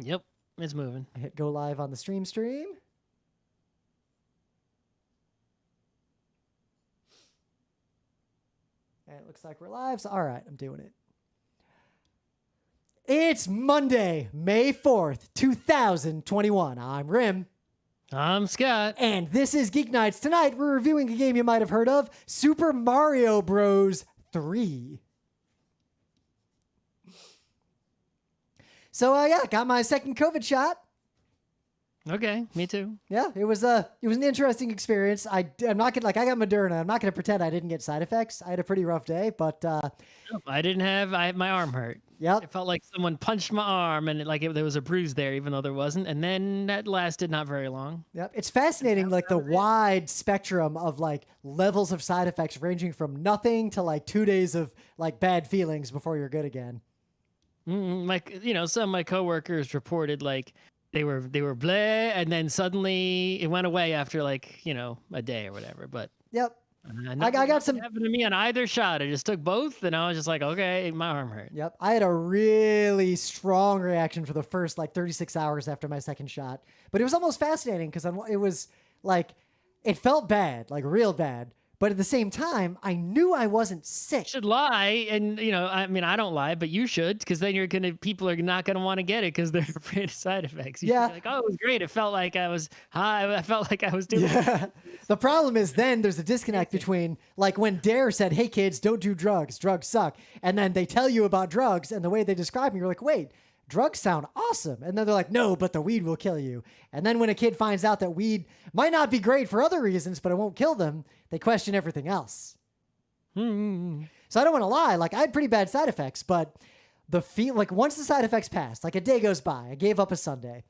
Yep, it's moving. I hit go live on the stream. And it looks like we're live. So, all right, I'm doing it. It's Monday, May 4th, 2021. I'm Rim. I'm Scott. And this is Geek Nights. Tonight, we're reviewing a game you might have heard of, Super Mario Bros. 3. So, yeah, got my second COVID shot. Okay, me too. Yeah, it was an interesting experience. I'm not gonna, I got Moderna. I'm not gonna pretend I didn't get side effects. I had a pretty rough day, but I didn't have. My arm hurt. Yep. It felt like someone punched my arm, and there was a bruise there, even though there wasn't. And then that lasted not very long. Yep, it's fascinating, like the wide spectrum of like levels of side effects, ranging from nothing to like 2 days of like bad feelings before you're good again. Like some of my coworkers reported like. They were bleh, and then suddenly it went away after like a day or whatever. But yep, I got some happened to me on either shot. I just took both, and I was just like, okay, my arm hurt. Yep, I had a really strong reaction for the first like 36 hours after my second shot, but it was almost fascinating because it was like it felt bad, like real bad. But at the same time, I knew I wasn't sick. You should lie, and I mean, I don't lie, but you should, because then people are not gonna want to get it because they're afraid of side effects. You should be like, oh, it was great. It felt like I was high. I felt like I was doing. Yeah. The problem is then there's a disconnect between like when Dare said, "Hey kids, don't do drugs. Drugs suck," and then they tell you about drugs, and the way they describe them, you're like, wait. Drugs sound awesome. And then they're like, no, but the weed will kill you. And then when a kid finds out that weed might not be great for other reasons, but it won't kill them, they question everything else. Mm-hmm. So I don't want to lie. Like I had pretty bad side effects, but once the side effects passed, like a day goes by, I gave up a Sunday.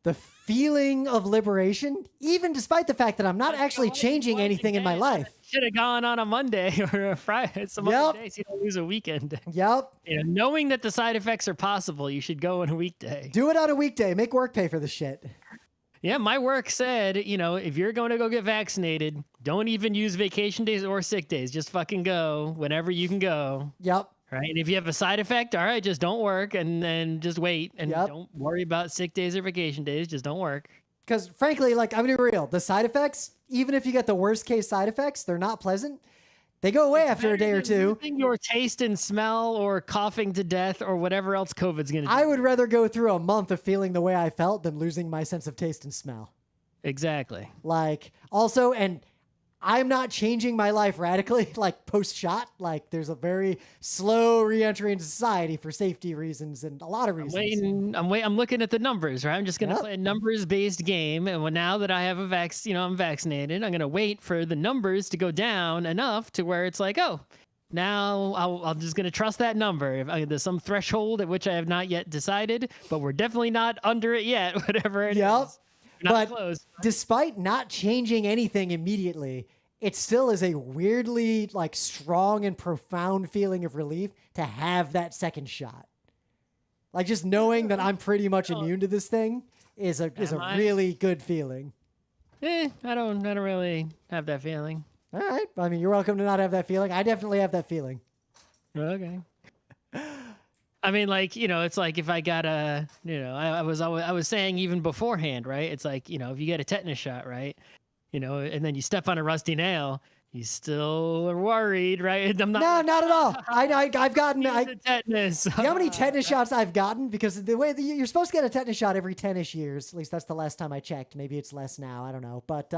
The feeling of liberation, even despite the fact that I'm not actually changing anything in my life. Should have gone on a Monday or a Friday, some other day, so you don't lose a weekend. Yep. Knowing that the side effects are possible, you should go on a weekday. Do it on a weekday. Make work pay for the shit. Yeah, my work said, if you're going to go get vaccinated, don't even use vacation days or sick days. Just fucking go whenever you can go. Yep. Right. And if you have a side effect, all right, just don't work and then just wait and don't worry about sick days or vacation days. Just don't work. Because frankly, like I'm gonna be real, the side effects, even if you get the worst case side effects, they're not pleasant. They go away after a day or two. Losing your taste and smell or coughing to death or whatever else COVID's going to do. I would rather go through a month of feeling the way I felt than losing my sense of taste and smell. Exactly. Like also, and I'm not changing my life radically, like post-shot. Like there's a very slow re-entry into society for safety reasons and a lot of reasons. I'm looking at the numbers, right? I'm just going to play a numbers-based game. And now that I have I'm vaccinated, I'm going to wait for the numbers to go down enough to where it's like, oh, now I'm just going to trust that number. If there's some threshold at which I have not yet decided, but we're definitely not under it yet, whatever it is. But despite not changing anything immediately, it still is a weirdly like strong and profound feeling of relief to have that second shot. Like just knowing that I'm pretty much immune to this thing is a really good feeling. I don't really have that feeling. All right. I mean, you're welcome to not have that feeling. I definitely have that feeling. Okay. I mean, like, it's like if I got I was saying even beforehand, right? It's like, if you get a tetanus shot, right? And then you step on a rusty nail, you still are worried, right? I'm not. No, not at all. I've gotten tetanus. You know how many tetanus shots I've gotten? Because the way you're supposed to get a tetanus shot every 10-ish years. At least that's the last time I checked. Maybe it's less now. I don't know. But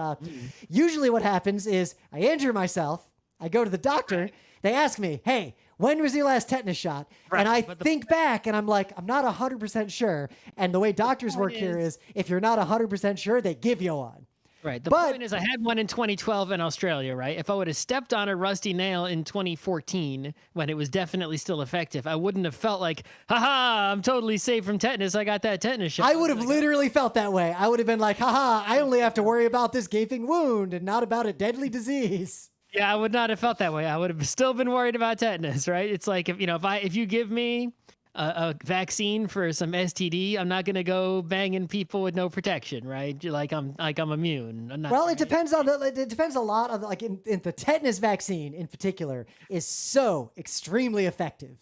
usually what happens is I injure myself. I go to the doctor. Right. They ask me, hey, when was your last tetanus shot? Right. And I think back and I'm like, I'm not 100% sure. And the way doctors work here is if you're not 100% sure, they give you one. Right. The point is I had one in 2012 in Australia, right? If I would have stepped on a rusty nail in 2014 when it was definitely still effective, I wouldn't have felt like, haha, I'm totally safe from tetanus. I got that tetanus shot. I would have literally felt that way. I would have been like, haha, I only have to worry about this gaping wound and not about a deadly disease. Yeah, I would not have felt that way. I would have still been worried about tetanus, right? It's like if you give me a vaccine for some STD, I'm not gonna go banging people with no protection, right? Like I'm immune. It depends a lot on in the tetanus vaccine in particular is so extremely effective.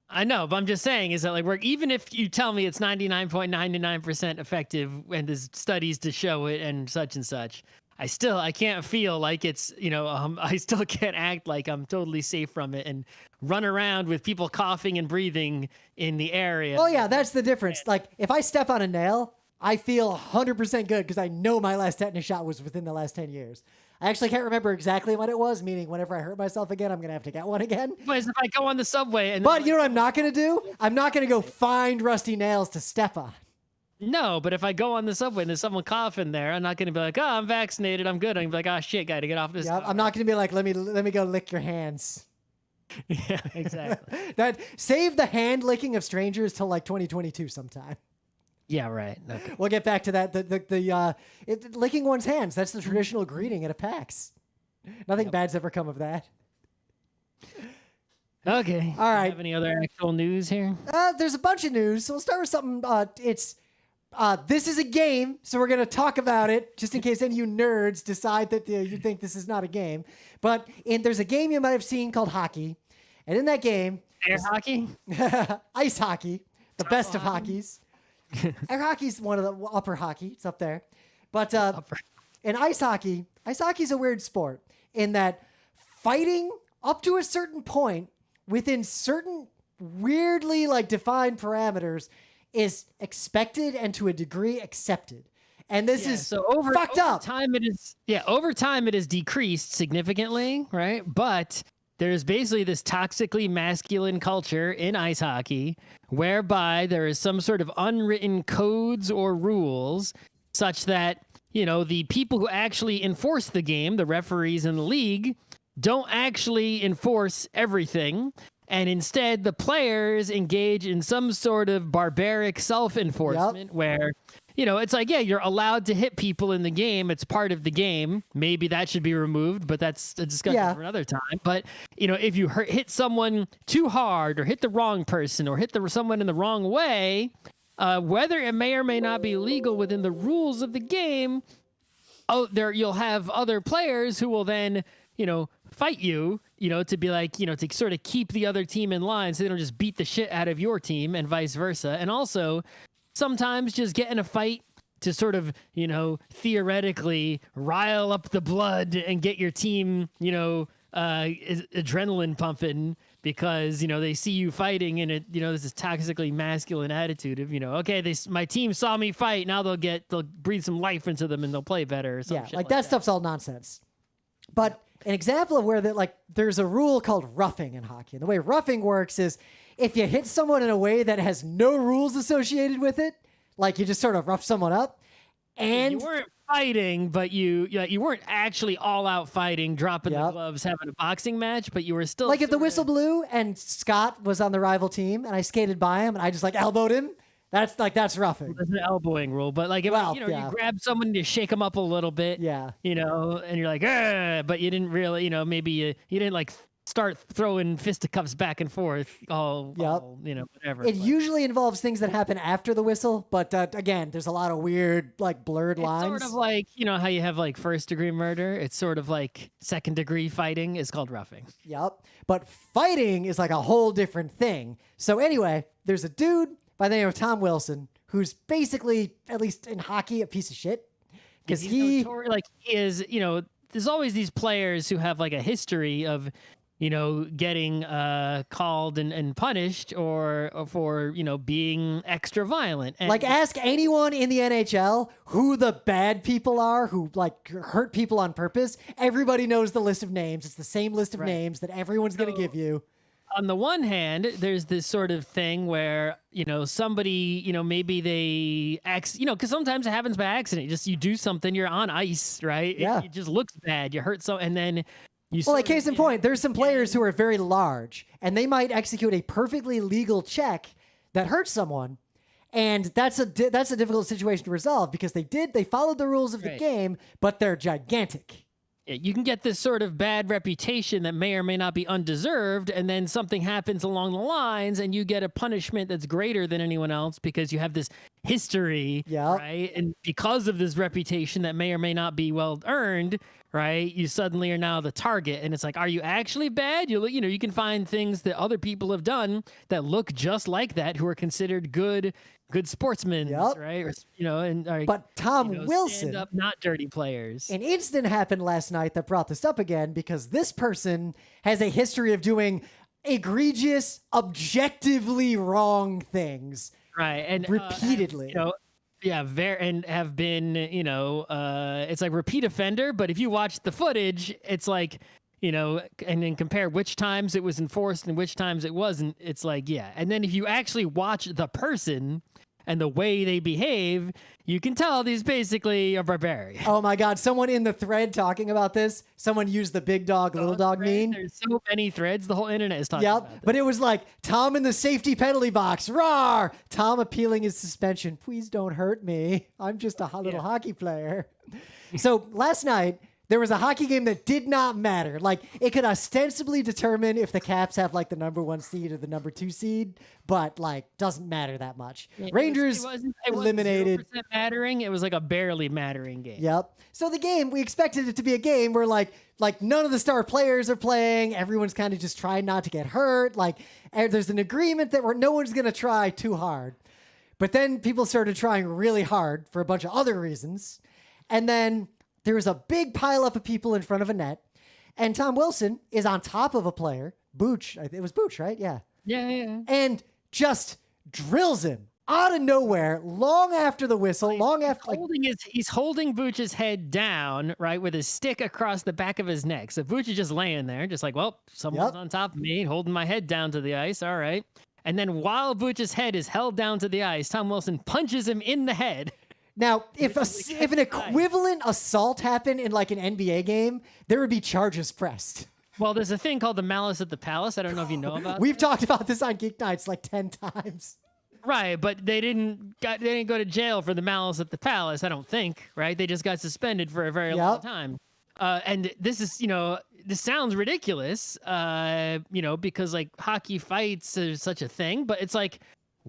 I know, but I'm just saying is that like even if you tell me it's 99.99% effective and there's studies to show it and such, I can't feel like it's, I still can't act like I'm totally safe from it and run around with people coughing and breathing in the area. Oh yeah, that's the difference. Like if I step on a nail, I feel 100% good because I know my last tetanus shot was within the last 10 years. I actually can't remember exactly when it was, meaning whenever I hurt myself again, I'm going to have to get one again. But if I go on the subway and... But you know what I'm not going to do? I'm not going to go find rusty nails to step on. No, but if I go on the subway and there's someone coughing there, I'm not going to be like, oh, I'm vaccinated, I'm good. I'm going to be like, oh, shit, got to get off this. Yep, I'm not going to be like, let me go lick your hands. Yeah, exactly. Save the hand licking of strangers till like 2022 sometime. Yeah, right. Okay. We'll get back to that. Licking one's hands, that's the traditional greeting at a PAX. Nothing bad's ever come of that. Okay. All right. Have any other actual news here? There's a bunch of news. So we'll start with something. This is a game, so we're going to talk about it just in case any of you nerds decide that you think this is not a game. But there's a game you might have seen called hockey. And in that game... Air hockey? Ice hockey. The best of hockeys. Air hockey's one of the upper hockey. It's up there. But in ice hockey's a weird sport in that fighting up to a certain point within certain weirdly like defined parameters is expected and to a degree accepted. And this is so fucked up. Over time it is decreased significantly, right? But there's basically this toxically masculine culture in ice hockey whereby there is some sort of unwritten codes or rules such that, the people who actually enforce the game, the referees in the league, don't actually enforce everything. And instead, the players engage in some sort of barbaric self-enforcement where, it's like, yeah, you're allowed to hit people in the game. It's part of the game. Maybe that should be removed, but that's a discussion for another time. But, if you hit someone too hard or hit the wrong person or hit someone in the wrong way, whether it may or may not be legal within the rules of the game, you'll have other players who will then, fight you, to be like, to sort of keep the other team in line so they don't just beat the shit out of your team and vice versa. And also sometimes just get in a fight to sort of, theoretically rile up the blood and get your team, adrenaline pumping because, they see you fighting and there's this toxically masculine attitude of, okay, my team saw me fight. Now they'll breathe some life into them and they'll play better. Or some shit like that stuff's all nonsense. But an example of where there's a rule called roughing in hockey. And the way roughing works is if you hit someone in a way that has no rules associated with it, like you just sort of rough someone up, and you weren't fighting, but you weren't actually all out fighting, dropping the gloves, having a boxing match, but you were still like if the whistle blew and Scott was on the rival team and I skated by him and I just elbowed him. That's roughing. There's an elbowing rule, but like if you grab someone to shake them up a little bit, and you're like, but you didn't really, maybe you didn't start throwing fisticuffs back and forth. Whatever. It usually involves things that happen after the whistle, but again, there's a lot of weird blurred lines. It's sort of like how you have first degree murder. It's sort of like second degree fighting is called roughing. Yep, but fighting is like a whole different thing. So anyway, there's a dude by the name of Tom Wilson, who's basically, at least in hockey, a piece of shit. Because he is, there's always these players who have a history of, getting called and punished or for, being extra violent. And ask anyone in the NHL who the bad people are who hurt people on purpose. Everybody knows the list of names. It's the same list of names that everyone's going to give you. On the one hand, there's this sort of thing where, somebody, maybe they because sometimes it happens by accident. Just you do something, you're on ice, right? Yeah. It just looks bad. You hurt and then you. Well, case in point, there's some players who are very large and they might execute a perfectly legal check that hurts someone. And that's a difficult situation to resolve because they followed the rules of the game, but they're gigantic. You can get this sort of bad reputation that may or may not be undeserved, and then something happens along the lines, and you get a punishment that's greater than anyone else because you have this history, right? And because of this reputation that may or may not be well earned, right? You suddenly are now the target, and it's like, are you actually bad? You can find things that other people have done that look just like that, who are considered good sportsmen, right? Or, but Tom Wilson, stand up, not dirty players. An incident happened last night that brought this up again, because this person has a history of doing egregious, objectively wrong things, right? And repeatedly. And have been, it's like repeat offender. But if you watch the footage, it's like, and then compare which times it was enforced and which times it wasn't. It's like, And then if you actually watch the person and the way they behave, you can tell he's basically a barbarian. Oh my God. Someone in the thread talking about this, someone used the big dog, little dog meme. There's so many threads. The whole internet is talking about this. But it was like Tom in the safety penalty box. Rawr! Tom appealing his suspension. Please don't hurt me. I'm just a little hockey player. So last night, there was a hockey game that did not matter. Like, it could ostensibly determine if the Caps have like the number 1 seed or the number 2 seed, but like doesn't matter that much. Rangers eliminated. It wasn't mattering. It was like a barely mattering game. Yep. So the game, we expected it to be a game where like none of the star players are playing. Everyone's kind of just trying not to get hurt. Like, there's an agreement that no one's going to try too hard. But then people started trying really hard for a bunch of other reasons. And then there was a big pileup of people in front of a net, and Tom Wilson is on top of a player, Booch. It was Booch, right? Yeah. Yeah. And just drills him out of nowhere, long after the whistle, he's holding Booch's head down, right, with his stick across the back of his neck. So Booch is just laying there, just like, well, someone's on top of me, holding my head down to the ice. All right. And then while Booch's head is held down to the ice, Tom Wilson punches him in the head. Now, if an equivalent assault happened in like an NBA game, there would be charges pressed. Well, there's a thing called the malice at the palace. I don't know if you know about We've talked about this on Geek Nights like 10 times. Right, but they didn't go to jail for the malice at the palace, I don't think, right? They just got suspended for a very long time. And this is, this sounds ridiculous, because like hockey fights are such a thing, but it's like,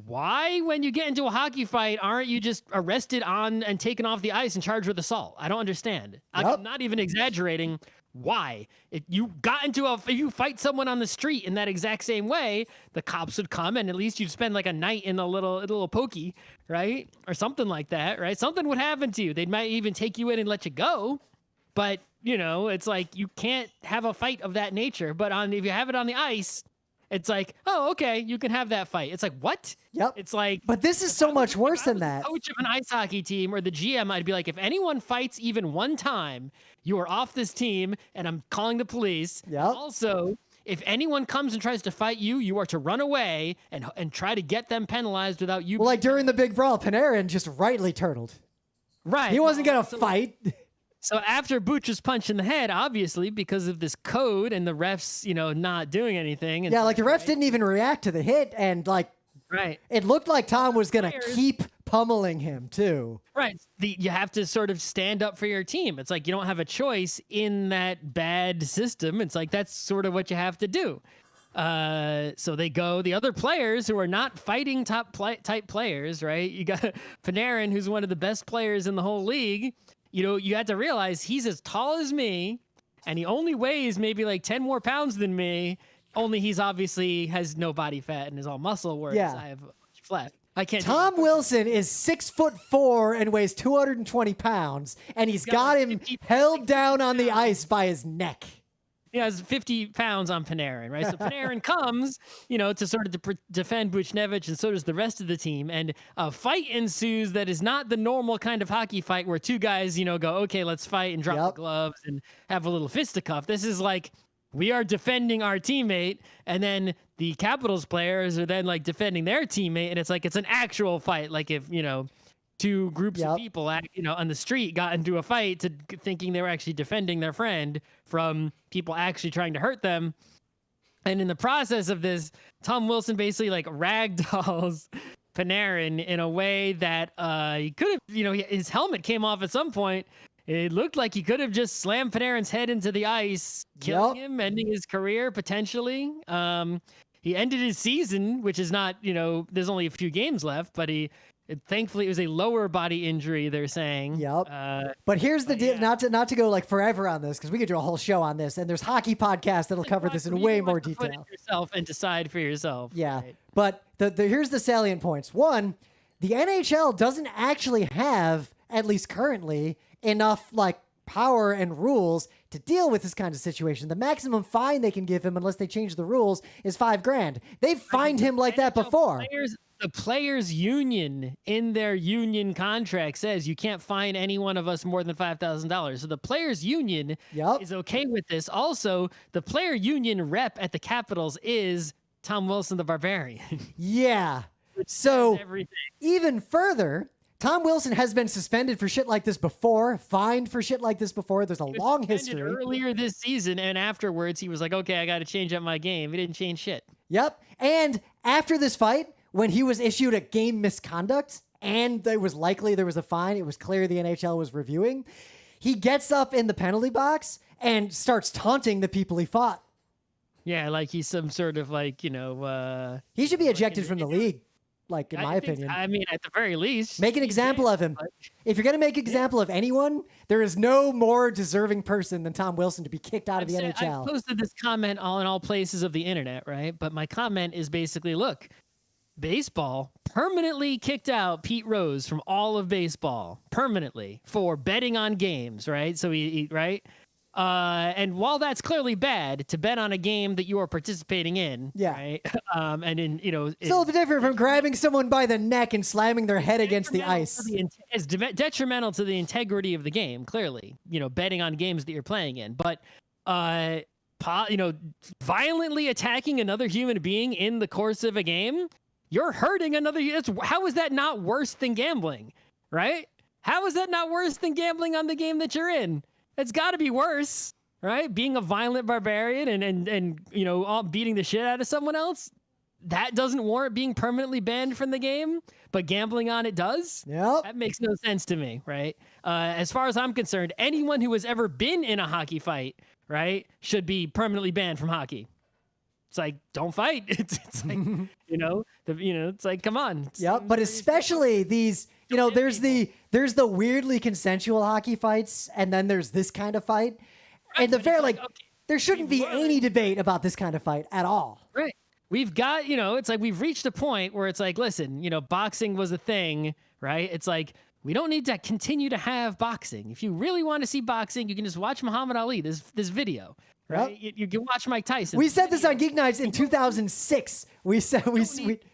why, when you get into a hockey fight, aren't you just arrested and taken off the ice and charged with assault? I don't understand. I'm not even exaggerating. Why? If you fight someone on the street in that exact same way, the cops would come, and at least you'd spend like a night in a little pokey, right? Or something like that, right? Something would happen to you. They might even take you in and let you go. But, it's like you can't have a fight of that nature. But if you have it on the ice, it's like, oh, okay, you can have that fight. It's like, what? Yep. It's like, but this is so much worse than that. The coach of an ice hockey team or the GM, I'd be like, if anyone fights even one time, you are off this team, and I'm calling the police. Yep. Also, if anyone comes and tries to fight you, you are to run away and try to get them penalized without you. Well, like during the big brawl, Panarin just rightly turtled. Right. He wasn't gonna fight. So after Booch was punched in the head, obviously, because of this code and the refs, not doing anything. And the refs didn't even react to the hit, and it looked like Tom was going to keep pummeling him too. Right. You have to sort of stand up for your team. It's like you don't have a choice in that bad system. It's like that's sort of what you have to do. So the other players who are not fighting type players, right? You got Panarin, who's one of the best players in the whole league. You have to realize he's as tall as me, and he only weighs maybe like 10 more pounds than me. Only he's obviously has no body fat and is all muscle, whereas I have flat. I can't. Tom Wilson is 6'4" and weighs 220 pounds, and he's got him held down on the ice by his neck. He has 50 pounds on Panarin, right? So Panarin comes, to sort of defend Buchnevich, and so does the rest of the team. And a fight ensues that is not the normal kind of hockey fight where two guys, go, okay, let's fight and drop the gloves and have a little fisticuff. This is like, we are defending our teammate, and then the Capitals players are then like defending their teammate, and it's like it's an actual fight. Like if, two groups of people, on the street got into a fight thinking they were actually defending their friend from people actually trying to hurt them. And in the process of this, Tom Wilson basically like ragdolls Panarin in a way that he could have, his helmet came off at some point. It looked like he could have just slammed Panarin's head into the ice, killing him, ending his career potentially. He ended his season, which is not, there's only a few games left, but he Thankfully, it was a lower body injury, they're saying. Yep. But here's the deal, not to go like forever on this, because we could do a whole show on this, and there's hockey podcasts that'll cover this in way more detail. Put it yourself and decide for yourself. Yeah. Right? But here's the salient points. One, the NHL doesn't actually have, at least currently, enough like power and rules to deal with this kind of situation. The maximum fine they can give him, unless they change the rules, is $5,000. They've fined him like that before. The players' union in their union contract says you can't fine any one of us more than $5,000. So the players' union is okay with this. Also, the player union rep at the Capitals is Tom Wilson, the Barbarian. Yeah. So even further, Tom Wilson has been suspended for shit like this before, fined for shit like this before. There's a long history. Earlier this season, and afterwards, he was like, okay, I got to change up my game. He didn't change shit. Yep. And after this fight, when he was issued a game misconduct and there was likely there was a fine, it was clear the NHL was reviewing, he gets up in the penalty box and starts taunting the people he fought. Yeah, like he's some sort of like, he should be ejected from the league, like in my opinion. I mean, at the very least. Make an example of him. If you're going to make an example of anyone, there is no more deserving person than Tom Wilson to be kicked out of the NHL. I posted this comment in all places of the internet, right? But my comment is basically, look, baseball permanently kicked out Pete Rose from all of baseball permanently for betting on games, right? So right? And while that's clearly bad to bet on a game that you are participating in, right? And in still different from grabbing someone by the neck and slamming their head against the ice. It's detrimental to the integrity of the game. Clearly, betting on games that you're playing in, but violently attacking another human being in the course of a game. You're hurting another. How is that not worse than gambling, right? How is that not worse than gambling on the game that you're in? It's got to be worse, right? Being a violent barbarian and all beating the shit out of someone else, that doesn't warrant being permanently banned from the game, but gambling on it does? Yep. That makes no sense to me, right? As far as I'm concerned, anyone who has ever been in a hockey fight, right, should be permanently banned from hockey. It's like, don't fight. It's like, it's like, come on. Yep. But especially these, there's the weirdly consensual hockey fights, and then there's this kind of fight. And there shouldn't be any debate about this kind of fight at all. Right. We've got, it's like we've reached a point where it's like, listen, boxing was a thing, right? It's like, we don't need to continue to have boxing. If you really want to see boxing, you can just watch Muhammad Ali, this video. Right? Yep. You can watch Mike Tyson. We said this on Geek Nights in 2006. We said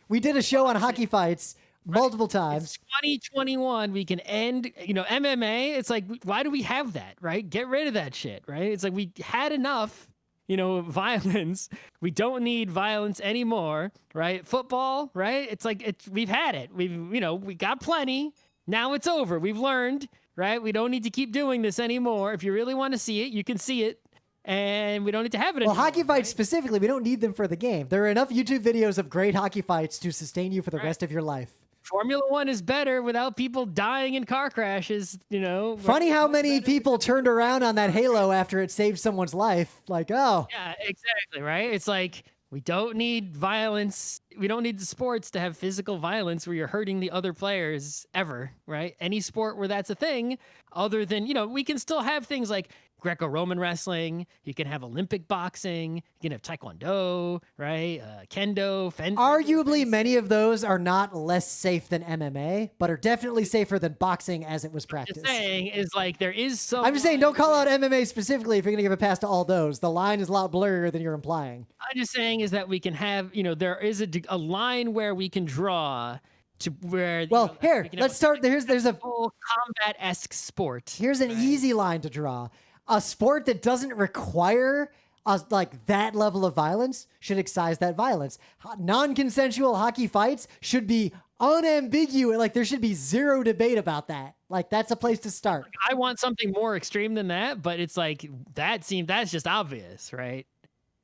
we did a show on hockey fights multiple times. It's 2021. We can end, MMA. It's like, why do we have that, right? Get rid of that shit, right? It's like we had enough, violence. We don't need violence anymore, right? Football, right? It's like we've had it. We got plenty. Now it's over. We've learned, right? We don't need to keep doing this anymore. If you really want to see it, you can see it. And we don't need to have it anymore. Well, hockey fights specifically, we don't need them for the game. There are enough YouTube videos of great hockey fights to sustain you for the rest of your life. Formula One is better without people dying in car crashes, Funny how many people turned around on that Halo after it saved someone's life. Like, oh. Yeah, exactly, right? It's like, we don't need violence. We don't need the sports to have physical violence where you're hurting the other players ever, right? Any sport where that's a thing, other than, we can still have things like Greco-Roman wrestling. You can have Olympic boxing. You can have Taekwondo, right? Kendo, fencing. Arguably, many of those are not less safe than MMA, but are definitely safer than boxing as it was practiced. What I'm saying is like there is so. I'm just saying, don't call out MMA specifically if you're going to give a pass to all those. The line is a lot blurrier than you're implying. I'm just saying is that we can have, there is a line where we can draw to where. Well, here, let's start. There's a full combat-esque sport. Here's an easy line to draw. A sport that doesn't require that level of violence should excise that violence. Non-consensual hockey fights should be unambiguous. Like, there should be zero debate about that. Like, that's a place to start. I want something more extreme than that, but it's like that's just obvious, right?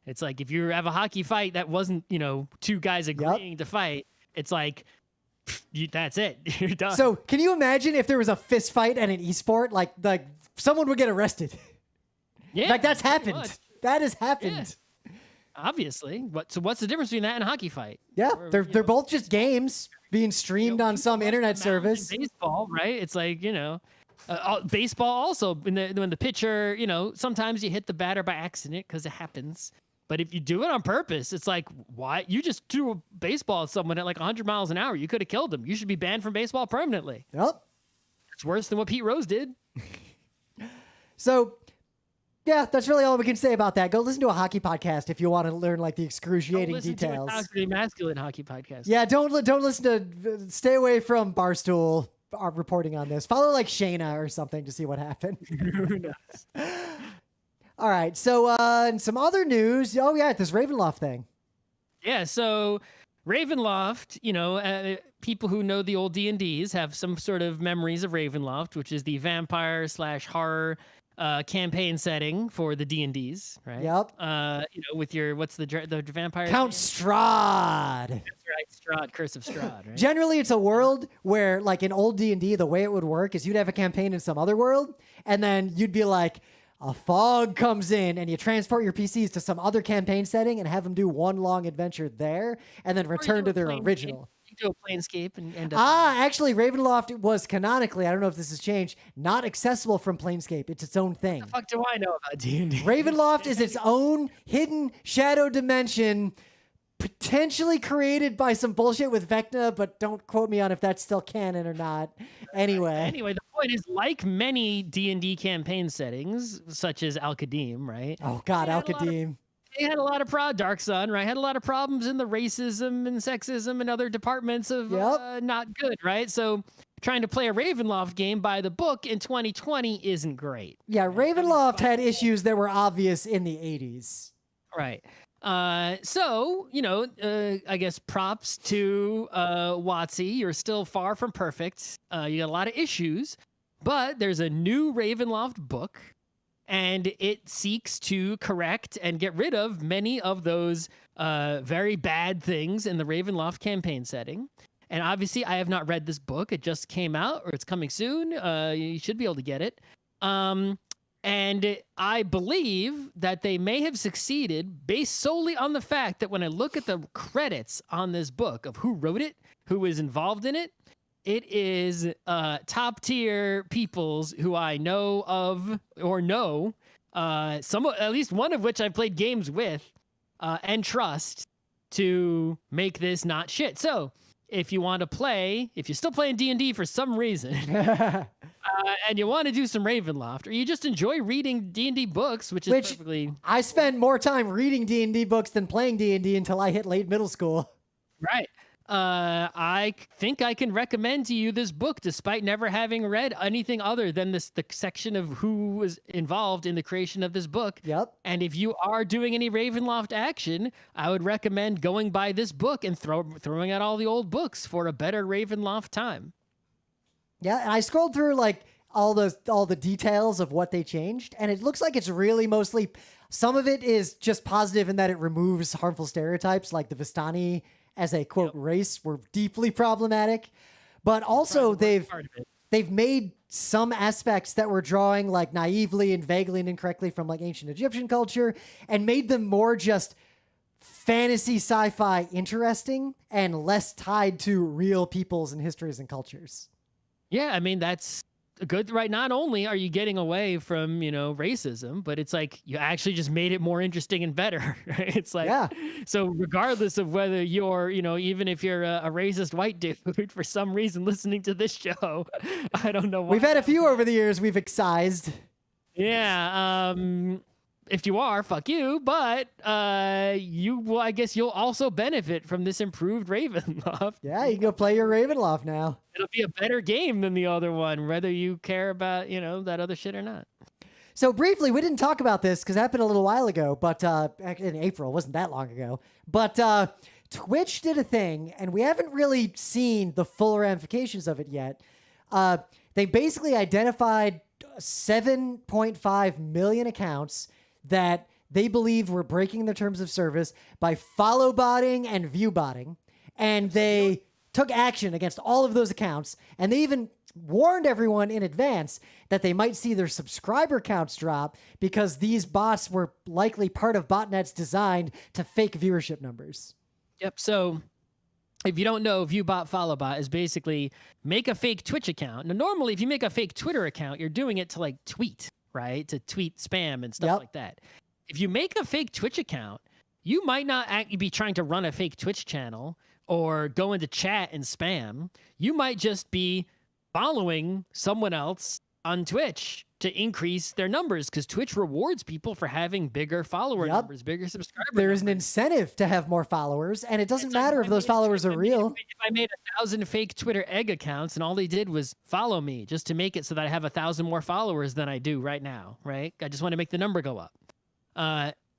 It's like if you have a hockey fight that wasn't, two guys agreeing to fight, it's like that's it. You're done. So, can you imagine if there was a fist fight at an esport? Like someone would get arrested. Yeah, like that's happened. That has happened. Yeah. Obviously. So what's the difference between that and a hockey fight? Yeah, Or, they're both just games being streamed on some internet service. Baseball, right? It's like, baseball also, when the pitcher, sometimes you hit the batter by accident because it happens. But if you do it on purpose, it's like, why? You just threw a baseball at someone at like 100 miles an hour. You could have killed him. You should be banned from baseball permanently. Yep. It's worse than what Pete Rose did. So, yeah, that's really all we can say about that. Go listen to a hockey podcast if you want to learn like the excruciating details. To a toxically masculine hockey podcast. Yeah, don't listen to. Stay away from Barstool reporting on this. Follow like Shayna or something to see what happened. Who knows? All right, so and some other news. Oh yeah, this Ravenloft thing. Yeah, so Ravenloft, people who know the old D&Ds have some sort of memories of Ravenloft, which is the vampire/horror campaign setting for the D&Ds, right? Yep. With your, what's the vampire? Count Strahd. That's right, Strahd, Curse of Strahd, right? Generally, it's a world where, like in old D&D, the way it would work is you'd have a campaign in some other world, and then you'd be like, a fog comes in, and you transport your PCs to some other campaign setting and have them do one long adventure there, and then return to their original. You do a Planescape and end up... Actually, Ravenloft was canonically, I don't know if this has changed, not accessible from Planescape. It's its own thing. What the fuck do I know about D&D? Ravenloft is its own hidden shadow dimension, potentially created by some bullshit with Vecna, but don't quote me on if that's still canon or not. Anyway, the point is, like many D&D campaign settings, such as Al-Qadim, right? Oh God, Al-Qadim. They had a lot of Dark Sun, right? Had a lot of problems in the racism and sexism and other departments of not good, right? So trying to play a Ravenloft game by the book in 2020 isn't great. Yeah, Ravenloft had issues that were obvious in the 80s. Right. So, I guess props to WotC. You're still far from perfect. You got a lot of issues, but there's a new Ravenloft book, and it seeks to correct and get rid of many of those very bad things in the Ravenloft campaign setting. And obviously, I have not read this book. It just came out, or it's coming soon. You should be able to get it. And I believe that they may have succeeded based solely on the fact that when I look at the credits on this book of who wrote it, who was involved in it, it is top tier peoples who I know of or know, at least one of which I played games with and trust to make this not shit. So if you want to play, if you're still playing D&D for some reason, and you want to do some Ravenloft, or you just enjoy reading D&D books, which perfectly... I spent more time reading D&D books than playing D&D until I hit late middle school. Right. I think I can recommend to you this book, despite never having read anything other than the section of who was involved in the creation of this book. Yep. And if you are doing any Ravenloft action, I would recommend going by this book and throwing out all the old books for a better Ravenloft time. Yeah, and I scrolled through like all the details of what they changed, and it looks like it's really mostly, some of it is just positive in that it removes harmful stereotypes, like the Vistani as a quote race were deeply problematic, but also they've made some aspects that were drawing like naively and vaguely and incorrectly from like ancient Egyptian culture and made them more just fantasy sci-fi interesting and less tied to real peoples and histories and cultures. Yeah, I mean, that's good, right? Not only are you getting away from, racism, but it's like you actually just made it more interesting and better. Right? It's like, so regardless of whether you're, even if you're a racist white dude, for some reason listening to this show, I don't know why. We've had a few over the years we've excised. Yeah. If you are, fuck you, but I guess you'll also benefit from this improved Ravenloft. Yeah, you can go play your Ravenloft now. It'll be a better game than the other one, whether you care about, that other shit or not. So briefly, we didn't talk about this because it happened a little while ago, but in April, wasn't that long ago. But Twitch did a thing, and we haven't really seen the full ramifications of it yet. They basically identified 7.5 million accounts that they believe were breaking their terms of service by follow botting and view botting. And they took action against all of those accounts. And they even warned everyone in advance that they might see their subscriber counts drop because these bots were likely part of botnets designed to fake viewership numbers. Yep. So if you don't know, viewbot followbot is basically make a fake Twitch account. Now, normally, if you make a fake Twitter account, you're doing it to like tweet, right? To tweet spam and stuff like that. If you make a fake Twitch account, you might not be trying to run a fake Twitch channel or go into chat and spam. You might just be following someone else on Twitch to increase their numbers, because Twitch rewards people for having bigger follower numbers, bigger subscriber There is numbers. an incentive to have more followers, and it doesn't matter if those followers are real. If I made 1,000 fake Twitter egg accounts and all they did was follow me just to make it so that I have 1,000 more followers than I do right now, right? I just want to make the number go up.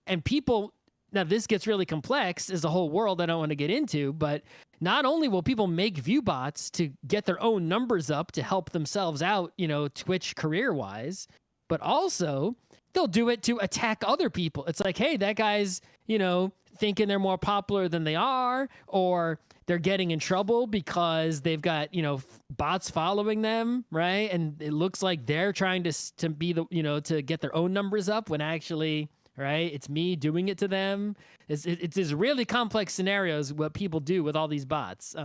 And people, now this gets really complex, is a whole world I don't want to get into, but not only will people make view bots to get their own numbers up to help themselves out, you know, Twitch career-wise, but also they'll do it to attack other people. It's like, hey, that guy's, you know, thinking they're more popular than they are, or they're getting in trouble because they've got, you know, bots following them, right? And it looks like they're trying to be the, you know, to get their own numbers up when actually, right, it's me doing it to them. It's these really complex scenarios what people do with all these bots.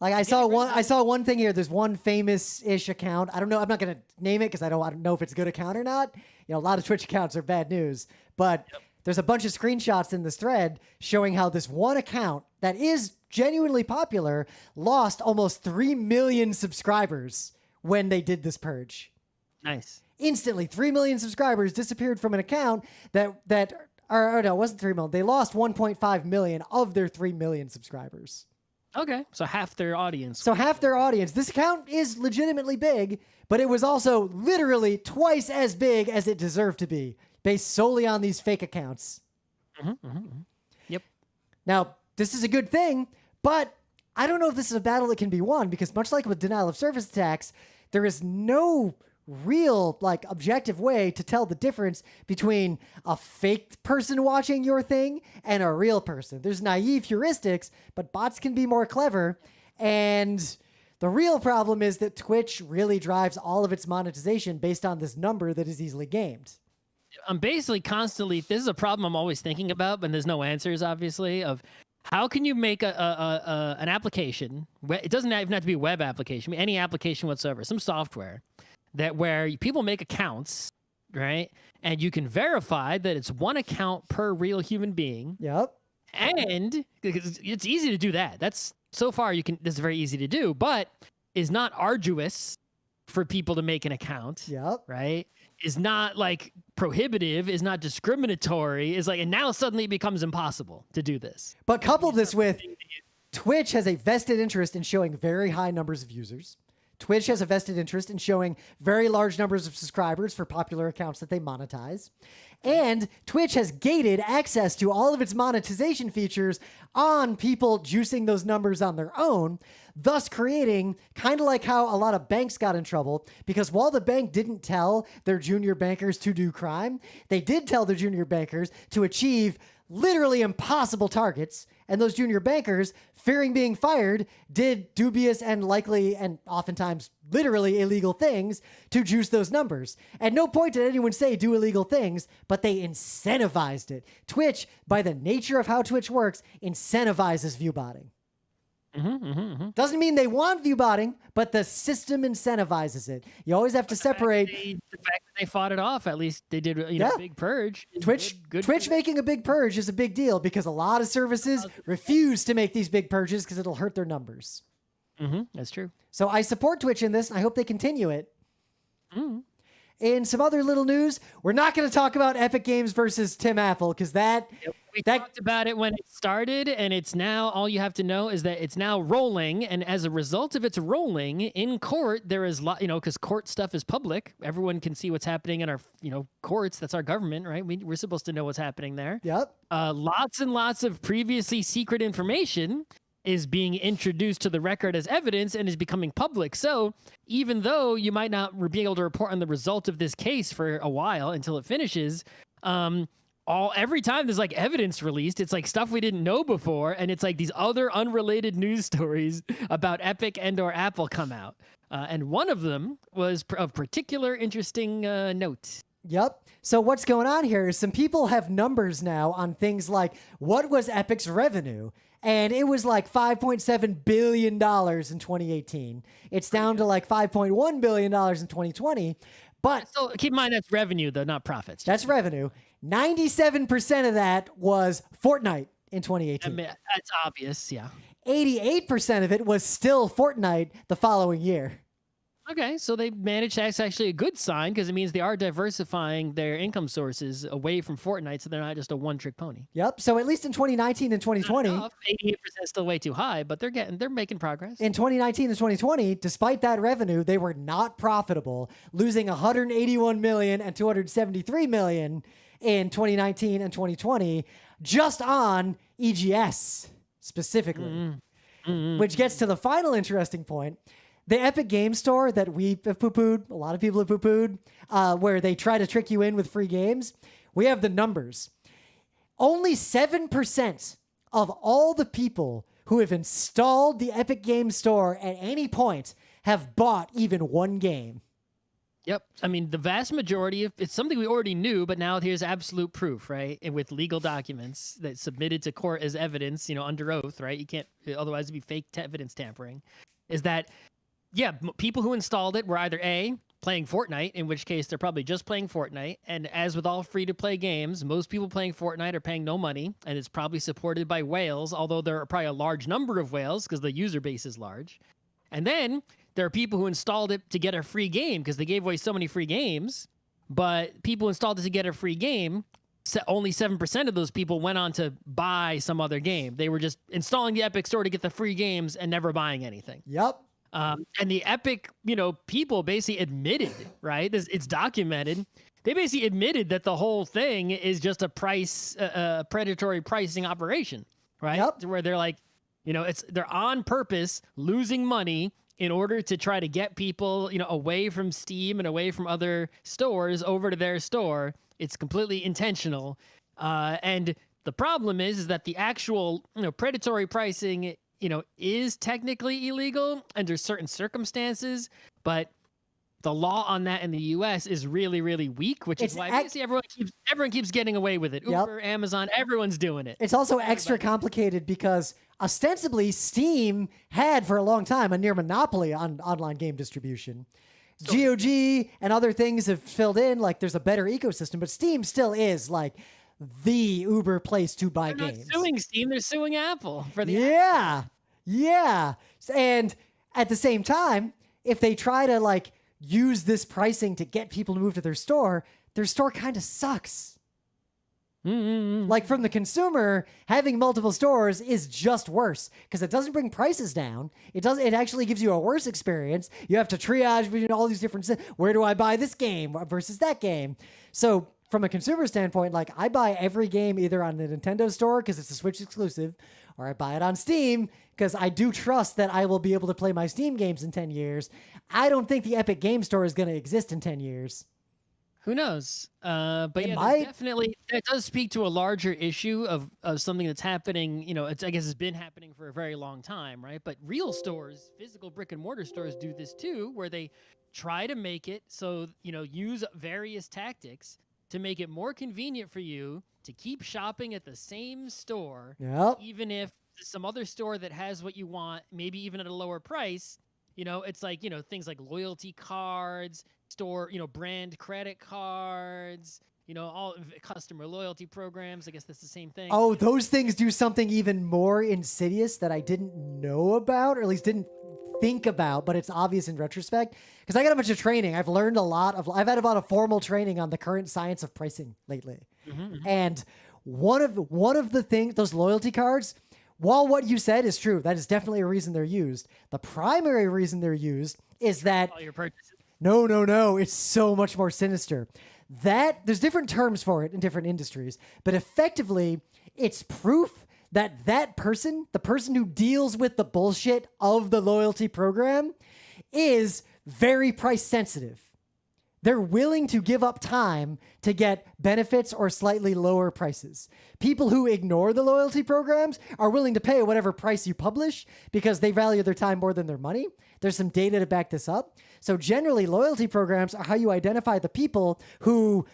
Like I saw one thing here. There's one famous-ish account. I don't know. I'm not going to name it because I don't know if it's a good account or not. You know, a lot of Twitch accounts are bad news. But there's a bunch of screenshots in this thread showing how this one account that is genuinely popular lost almost 3 million subscribers when they did this purge. Nice. Instantly, 3 million subscribers disappeared from an account or no, it wasn't 3 million. They lost 1.5 million of their 3 million subscribers. Okay, so half their audience. So half their audience. This account is legitimately big, but it was also literally twice as big as it deserved to be, based solely on these fake accounts. Yep. Now, this is a good thing, but I don't know if this is a battle that can be won, because much like with denial of service attacks, there is no real, like, objective way to tell the difference between a fake person watching your thing and a real person. There's naive heuristics, but bots can be more clever. And the real problem is that Twitch really drives all of its monetization based on this number that is easily gamed. I'm basically constantly, this is a problem I'm always thinking about, but there's no answers, obviously, of how can you make an application, it doesn't even have to be a web application, any application whatsoever, some software, that where people make accounts, right? And you can verify that it's one account per real human being. Yep. And it's easy to do that. That's so far that's very easy to do, but is not arduous for people to make an account. Yep. Right? Is not like prohibitive, is not discriminatory, is like, and now suddenly it becomes impossible to do this. But couple this with Twitch has a vested interest in showing very high numbers of users. Twitch has a vested interest in showing very large numbers of subscribers for popular accounts that they monetize. And Twitch has gated access to all of its monetization features on people juicing those numbers on their own, thus creating kind of like how a lot of banks got in trouble, because while the bank didn't tell their junior bankers to do crime, they did tell their junior bankers to achieve literally impossible targets, and those junior bankers, fearing being fired, did dubious and likely and oftentimes literally illegal things to juice those numbers. At no point did anyone say do illegal things, but they incentivized it. Twitch, by the nature of how Twitch works, incentivizes viewbotting. Doesn't mean they want viewbotting, but the system incentivizes it. You always have to separate. The fact that they fought it off, at least they did, a big purge. Twitch making a big purge is a big deal, because a lot of services refuse to make these big purges because it'll hurt their numbers. That's true. So I support Twitch in this, and I hope they continue it. In some other little news, we're not going to talk about Epic Games versus Tim Apple, because we talked about it when it started, and it's now, all you have to know is that it's now rolling, and as a result of its rolling in court, there is because court stuff is public, everyone can see what's happening in our courts. That's our government, right? We're supposed to know what's happening there. Yep. Lots and lots of previously secret information is being introduced to the record as evidence and is becoming public. So even though you might not be able to report on the result of this case for a while until it finishes, every time there's like evidence released, it's like stuff we didn't know before, and it's like these other unrelated news stories about Epic and or Apple come out. And one of them was of particular interesting note. Yep. So what's going on here is some people have numbers now on things like what was Epic's revenue? And it was like $5.7 billion in 2018. It's down to like $5.1 billion in 2020. But so keep in mind that's revenue, though, not profits. That's revenue. 97% of that was Fortnite in 2018. I mean, that's obvious, yeah. 88% of it was still Fortnite the following year. Okay, so they managed. That's actually a good sign because it means they are diversifying their income sources away from Fortnite, so they're not just a one-trick pony. Yep. So at least in 2019 and 2020, 88% is still way too high, but they're making progress. In 2019 and 2020, despite that revenue, they were not profitable, losing 181 million and 273 million in 2019 and 2020, just on EGS specifically. Which gets to the final interesting point. The Epic Game Store that we have poo-pooed, a lot of people have poo-pooed, where they try to trick you in with free games, we have the numbers. Only 7% of all the people who have installed the Epic Game Store at any point have bought even one game. Yep. I mean, the vast majority of it's something we already knew, but now here's absolute proof, right? And with legal documents that submitted to court as evidence, under oath, right? You can't, otherwise it'd be fake evidence tampering, is that yeah, people who installed it were either A, playing Fortnite, in which case they're probably just playing Fortnite. And as with all free-to-play games, most people playing Fortnite are paying no money, and it's probably supported by whales, although there are probably a large number of whales because the user base is large. And then there are people who installed it to get a free game because they gave away so many free games, but people installed it to get a free game. Only 7% of those people went on to buy some other game. They were just installing the Epic Store to get the free games and never buying anything. Yep. And the Epic, people basically admitted, right? It's documented. They basically admitted that the whole thing is just a predatory pricing operation, right? Yep. Where they're like, they're on purpose losing money in order to try to get people, away from Steam and away from other stores over to their store. It's completely intentional. And the problem is that the actual, predatory pricing is technically illegal under certain circumstances, but the law on that in the U.S. is really, really weak, which is why basically everyone keeps getting away with it. Uber, Amazon, everyone's doing it. It's also extra complicated because ostensibly Steam had for a long time a near monopoly on online game distribution. GOG and other things have filled in, like there's a better ecosystem, but Steam still is like the Uber place to buy games. They're not suing Steam, they're suing Apple for the Yeah. And at the same time, if they try to use this pricing to get people to move to their store kind of sucks. Like from the consumer, having multiple stores is just worse because it doesn't bring prices down. It actually gives you a worse experience. You have to triage between all these different, where do I buy this game versus that game? So from a consumer standpoint, I buy every game either on the Nintendo store because it's a Switch exclusive, or I buy it on Steam because I do trust that I will be able to play my Steam games in 10 years. I don't think the Epic Game Store is going to exist in 10 years. Who knows? But definitely, that does speak to a larger issue of something that's happening. I guess it's been happening for a very long time, right? But real stores, physical brick and mortar stores do this too, where they try to make it so, use various tactics to make it more convenient for you to keep shopping at the same store, even if some other store that has what you want, maybe even at a lower price, it's like, things like loyalty cards, store, brand credit cards, all customer loyalty programs. I guess that's the same thing. Oh, those things do something even more insidious that I didn't know about, or at least didn't think about, but it's obvious in retrospect because I got a bunch of training. I've learned I've had about a formal training on the current science of pricing lately. And one of the things, those loyalty cards, while what you said is true, that is definitely a reason they're used. The primary reason they're used is that all your purchases. No, it's so much more sinister. There's different terms for it in different industries, but effectively it's proof that person, the person who deals with the bullshit of the loyalty program, is very price sensitive. They're willing to give up time to get benefits or slightly lower prices. People who ignore the loyalty programs are willing to pay whatever price you publish because they value their time more than their money. There's some data to back this up. So generally, loyalty programs are how you identify the people who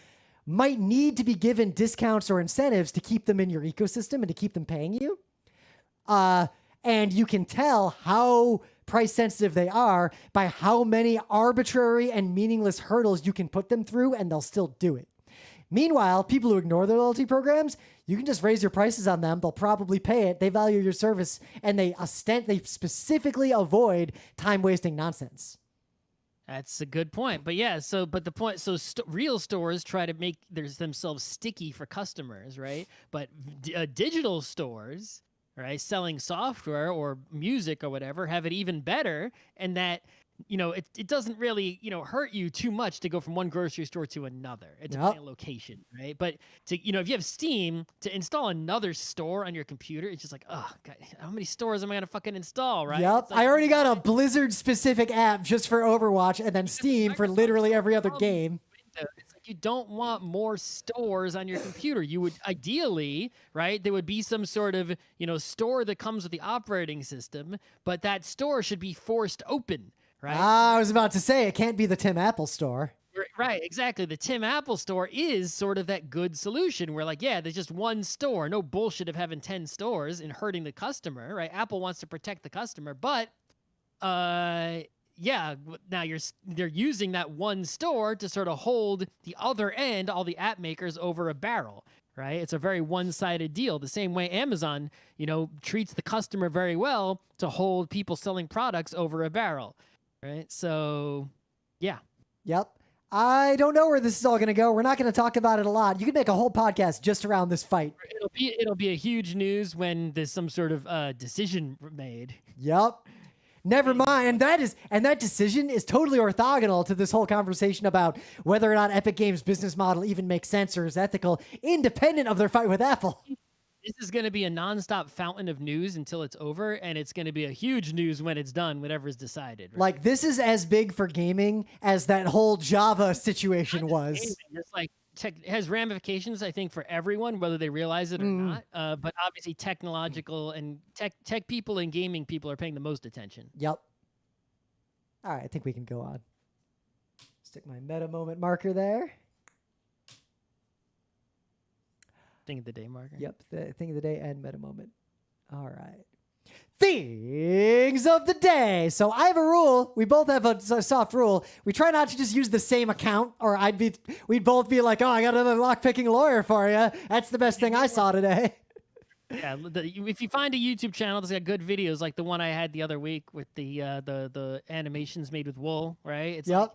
might need to be given discounts or incentives to keep them in your ecosystem and to keep them paying you. And you can tell how price sensitive they are by how many arbitrary and meaningless hurdles you can put them through, and they'll still do it. Meanwhile, people who ignore their loyalty programs, you can just raise your prices on them. They'll probably pay it. They value your service, and they specifically avoid time-wasting nonsense. That's a good point. But yeah, real stores try to make themselves sticky for customers, right? But digital stores, right, selling software or music or whatever, have it even better. And that, it doesn't really, hurt you too much to go from one grocery store to another. It's a location, right? But if you have Steam, to install another store on your computer, it's just like, oh, God, how many stores am I going to fucking install, right? Yep. Like, I already got a Blizzard-specific app just for Overwatch and then Steam for literally every other game. It's like you don't want more stores on your computer. You would ideally, right? There would be some sort of, store that comes with the operating system, but that store should be forced open, right? I was about to say, it can't be the Tim Apple store. Right, exactly. The Tim Apple store is sort of that good solution where, like, yeah, there's just one store. No bullshit of having 10 stores and hurting the customer, right? Apple wants to protect the customer, but yeah, now they're using that one store to sort of hold the other end, all the app makers, over a barrel, right? It's a very one-sided deal. The same way Amazon, treats the customer very well to hold people selling products over a barrel, right? So, yeah. Yep. I don't know where this is all going to go. We're not going to talk about it a lot. You could make a whole podcast just around this fight. It'll be a huge news when there's some sort of decision made. Yep. Never mind. And that decision is totally orthogonal to this whole conversation about whether or not Epic Games' business model even makes sense or is ethical, independent of their fight with Apple. This is going to be a nonstop fountain of news until it's over, and it's going to be a huge news when it's done, whatever's decided. Right? Like, this is as big for gaming as that whole Java situation was. It's like it has ramifications, I think, for everyone, whether they realize it or not. But obviously, technological and tech people and gaming people are paying the most attention. Yep. All right, I think we can go on. Stick my meta moment marker there. Thing of the day marker. Yep, the thing of the day and meta moment. All right. Things of the day. So I have a rule. We both have a soft rule. We try not to just use the same account, or we'd both be like, oh, I got another lock-picking lawyer for you. That's the best thing I saw today. Yeah, if you find a YouTube channel that's got good videos, like the one I had the other week with the animations made with wool, right? It's yep. Like,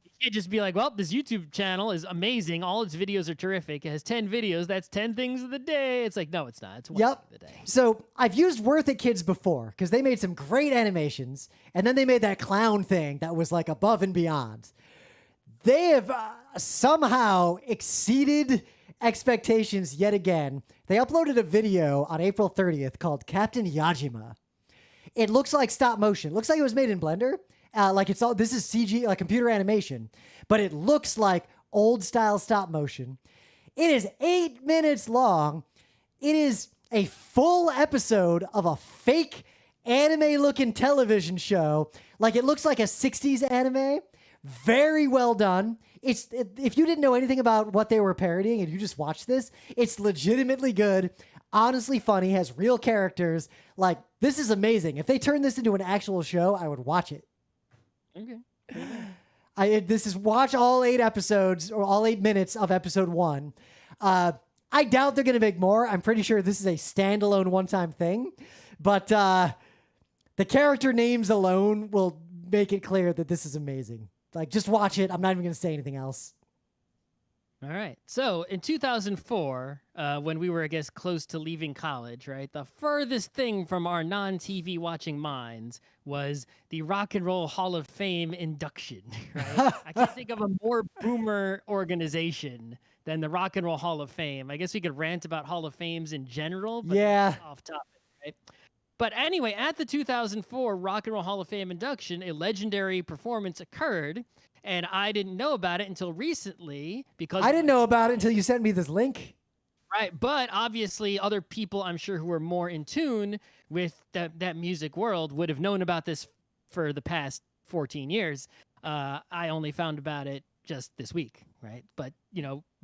you can't just be like, well, this YouTube channel is amazing. All its videos are terrific. It has 10 videos. That's 10 things of the day. It's like, no, it's not. It's one thing of the day. So I've used Worth It Kids before because they made some great animations, and then they made that clown thing that was like above and beyond. They have somehow exceeded expectations yet again. They uploaded a video on April 30th called Captain YAJIMA. It looks like stop motion. It looks like it was made in Blender. This is CG, like computer animation, but it looks like old style stop motion. It is 8 minutes long. It is a full episode of a fake anime looking television show. Like, it looks like a 60s anime. Very well done. If you didn't know anything about what they were parodying and you just watch this, it's legitimately good. Honestly funny, has real characters. Like, this is amazing. If they turn this into an actual show, I would watch it. Okay. This is watch all 8 episodes or all 8 minutes of episode 1. I doubt they're going to make more. I'm pretty sure this is a standalone one-time thing, but the character names alone will make it clear that this is amazing. Like, just watch it. I'm not even going to say anything else. All right. So in 2004, when we were, I guess, close to leaving college, right, the furthest thing from our non-TV watching minds was the Rock and Roll Hall of Fame induction, right? I can't think of a more boomer organization than the Rock and Roll Hall of Fame. I guess we could rant about Hall of Fames in general, but yeah, off topic, right? But anyway, at the 2004 Rock and Roll Hall of Fame induction, a legendary performance occurred, and I didn't know about it until recently because I didn't know about it until you sent me this link. Right, but obviously other people I'm sure who are more in tune with that music world would have known about this for the past 14 years. I only found about it just this week, right? But,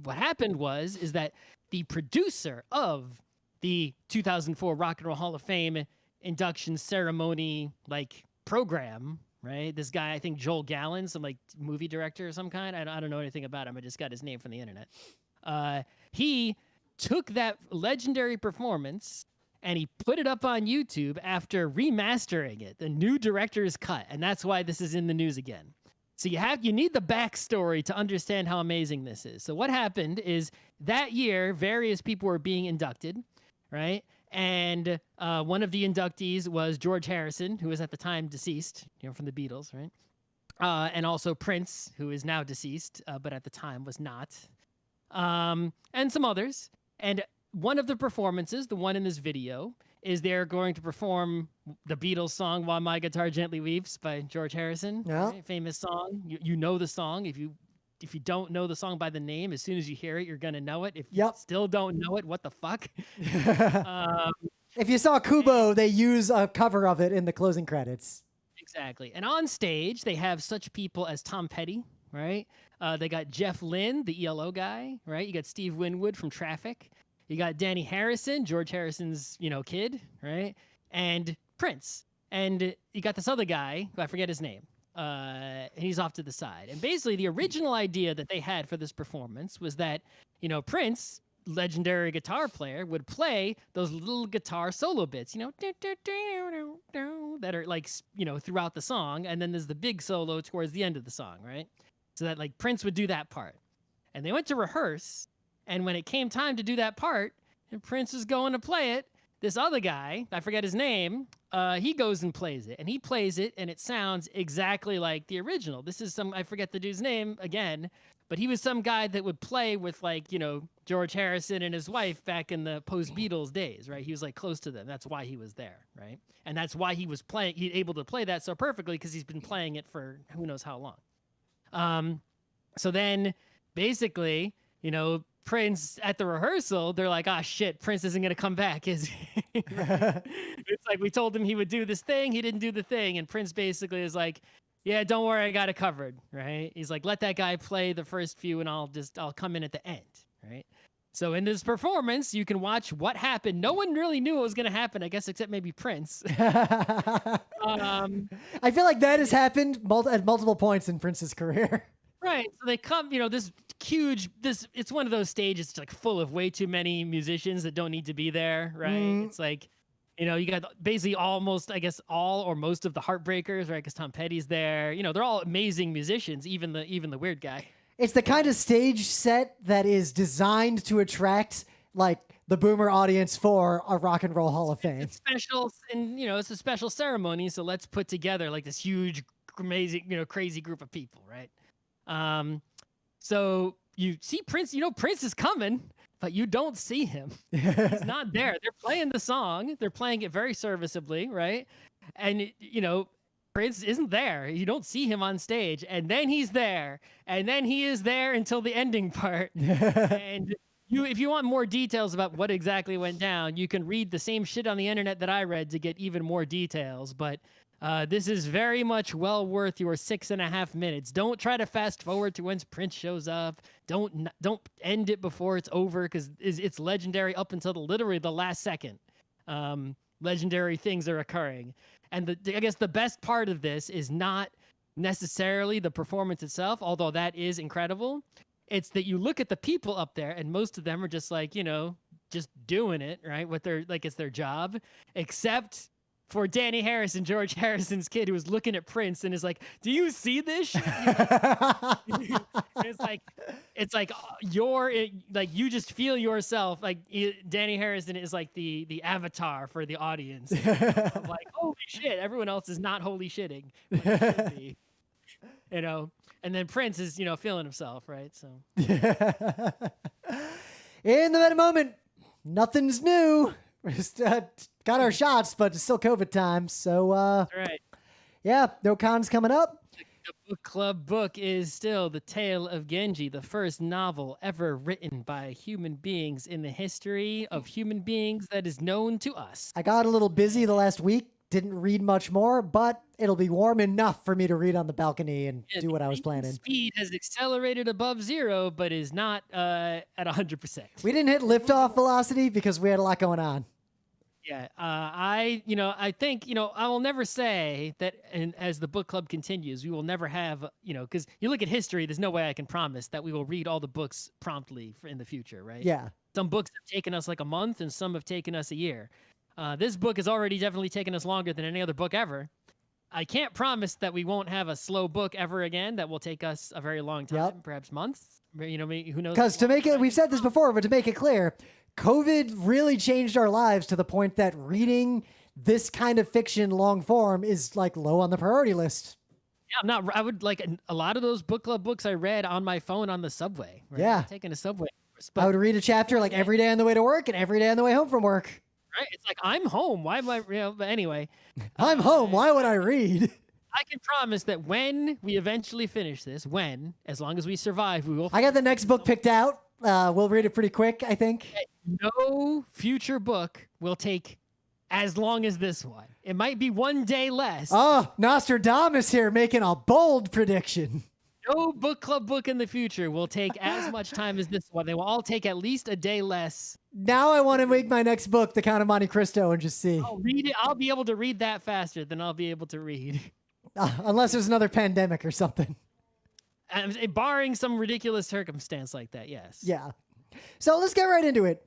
what happened is that the producer of the 2004 Rock and Roll Hall of Fame induction ceremony program, right? This guy, I think Joel Gallen, some movie director of some kind. I don't know anything about him. I just got his name from the internet. He took that legendary performance and he put it up on YouTube after remastering it, the new director's cut, and that's why this is in the news again. So you need the backstory to understand how amazing this is. So what happened is that year, various people were being inducted, right? And one of the inductees was George Harrison, who was at the time deceased, from the Beatles, right? And also Prince, who is now deceased, but at the time was not, and some others. And one of the performances, the one in this video, is they're going to perform the Beatles song "While My Guitar Gently Weeps" by George Harrison. Yeah. Right? Famous song. You know the song. If you don't know the song by the name, as soon as you hear it, you're gonna know it. If you still don't know it, what the fuck? If you saw Kubo, they use a cover of it in the closing credits. Exactly. And on stage, they have such people as Tom Petty, right? They got Jeff Lynne, the ELO guy, right? You got Steve Winwood from Traffic. You got Danny Harrison, George Harrison's, kid, right? And Prince. And you got this other guy, who I forget his name. And he's off to the side. And basically, the original idea that they had for this performance was that, Prince, legendary guitar player, would play those little guitar solo bits, that are throughout the song. And then there's the big solo towards the end of the song, right? So that Prince would do that part. And they went to rehearse. And when it came time to do that part, and Prince was going to play it, this other guy, I forget his name, he goes and plays it. And he plays it, and it sounds exactly like the original. This is I forget the dude's name again, but he was some guy that would play with, George Harrison and his wife back in the post-Beatles days, right? He was, close to them. That's why he was there, right? And that's why he was able to play that so perfectly, because he's been playing it for who knows how long. So then, basically, Prince at the rehearsal, they're like, "Ah, shit, Prince isn't going to come back, is he?" It's like, we told him he would do this thing. He didn't do the thing. And Prince basically is like, "Yeah, don't worry. I got it covered." Right. He's like, "Let that guy play the first few and I'll come in at the end." Right. So in this performance, you can watch what happened. No one really knew what was going to happen, I guess, except maybe Prince. I feel like that has happened at multiple points in Prince's career. Right. So they come, this huge, it's one of those stages full of way too many musicians that don't need to be there. Right. It's you got basically almost, I guess, all or most of the Heartbreakers, right? Because Tom Petty's there. They're all amazing musicians, even the weird guy. It's the kind of stage set that is designed to attract the boomer audience for a Rock and Roll Hall of Fame. It's special, and it's a special ceremony. So let's put together this huge, amazing, crazy group of people, right? So you see Prince, Prince is coming, but you don't see him. He's not there. They're playing the song. They're playing it very serviceably, right? And, Prince isn't there. You don't see him on stage. And then he's there. And then he is there until the ending part. And if you want more details about what exactly went down, you can read the same shit on the internet that I read to get even more details. But this is very much well worth your 6.5 minutes. Don't try to fast forward to when Prince shows up. Don't end it before it's over, because it's legendary up until literally the last second. Legendary things are occurring. And I guess the best part of this is not necessarily the performance itself, although that is incredible. It's that you look at the people up there, and most of them are just just doing it, right? It's their job, except for Danny Harrison, George Harrison's kid, who was looking at Prince and is like, "Do you see this shit?" You just feel yourself Danny Harrison is the avatar for the audience. Of holy shit, everyone else is not holy shitting. And then Prince is feeling himself, right? So in the moment, nothing's new. We just got our shots, but it's still COVID times. So, That's right. yeah, no cons coming up. The book club book is still The Tale of Genji, the first novel ever written by human beings in the history of human beings that is known to us. I got a little busy the last week. Didn't read much more, but it'll be warm enough for me to read on the balcony and do what I was planning. Speed has accelerated above 0, but is not at 100%. We didn't hit liftoff velocity because we had a lot going on. Yeah, I think, I will never say that, and as the book club continues, we will never have, because you look at history, there's no way I can promise that we will read all the books promptly in the future, right? Yeah. Some books have taken us like a month, and some have taken us a year. This book has already definitely taken us longer than any other book ever. I can't promise that we won't have a slow book ever again that will take us a very long time, perhaps months. Who knows? Because to make it, we've said this before, but to make it clear, COVID really changed our lives to the point that reading this kind of fiction long form is like low on the priority list. Yeah, I would like a lot of those book club books I read on my phone on the subway. Right? Yeah. Taking a subway. I would read a chapter like every day on the way to work and every day on the way home from work. Right? It's like, I'm home. Why am I, but anyway. I'm home. Why would I read? I can promise that when we eventually finish this, as long as we survive, we will. I got the next book picked out. We'll read it pretty quick, I think. No future book will take as long as this one. It might be one day less. Oh, Nostradamus here making a bold prediction. No book club book in the future will take as much time as this one. They will all take at least a day less. Now I want to make my next book, The Count of Monte Cristo, and just see. I'll read it. I'll be able to read that faster than I'll be able to read. Unless there's another pandemic or something. Barring some ridiculous circumstance like that, yes. Yeah. So let's get right into it.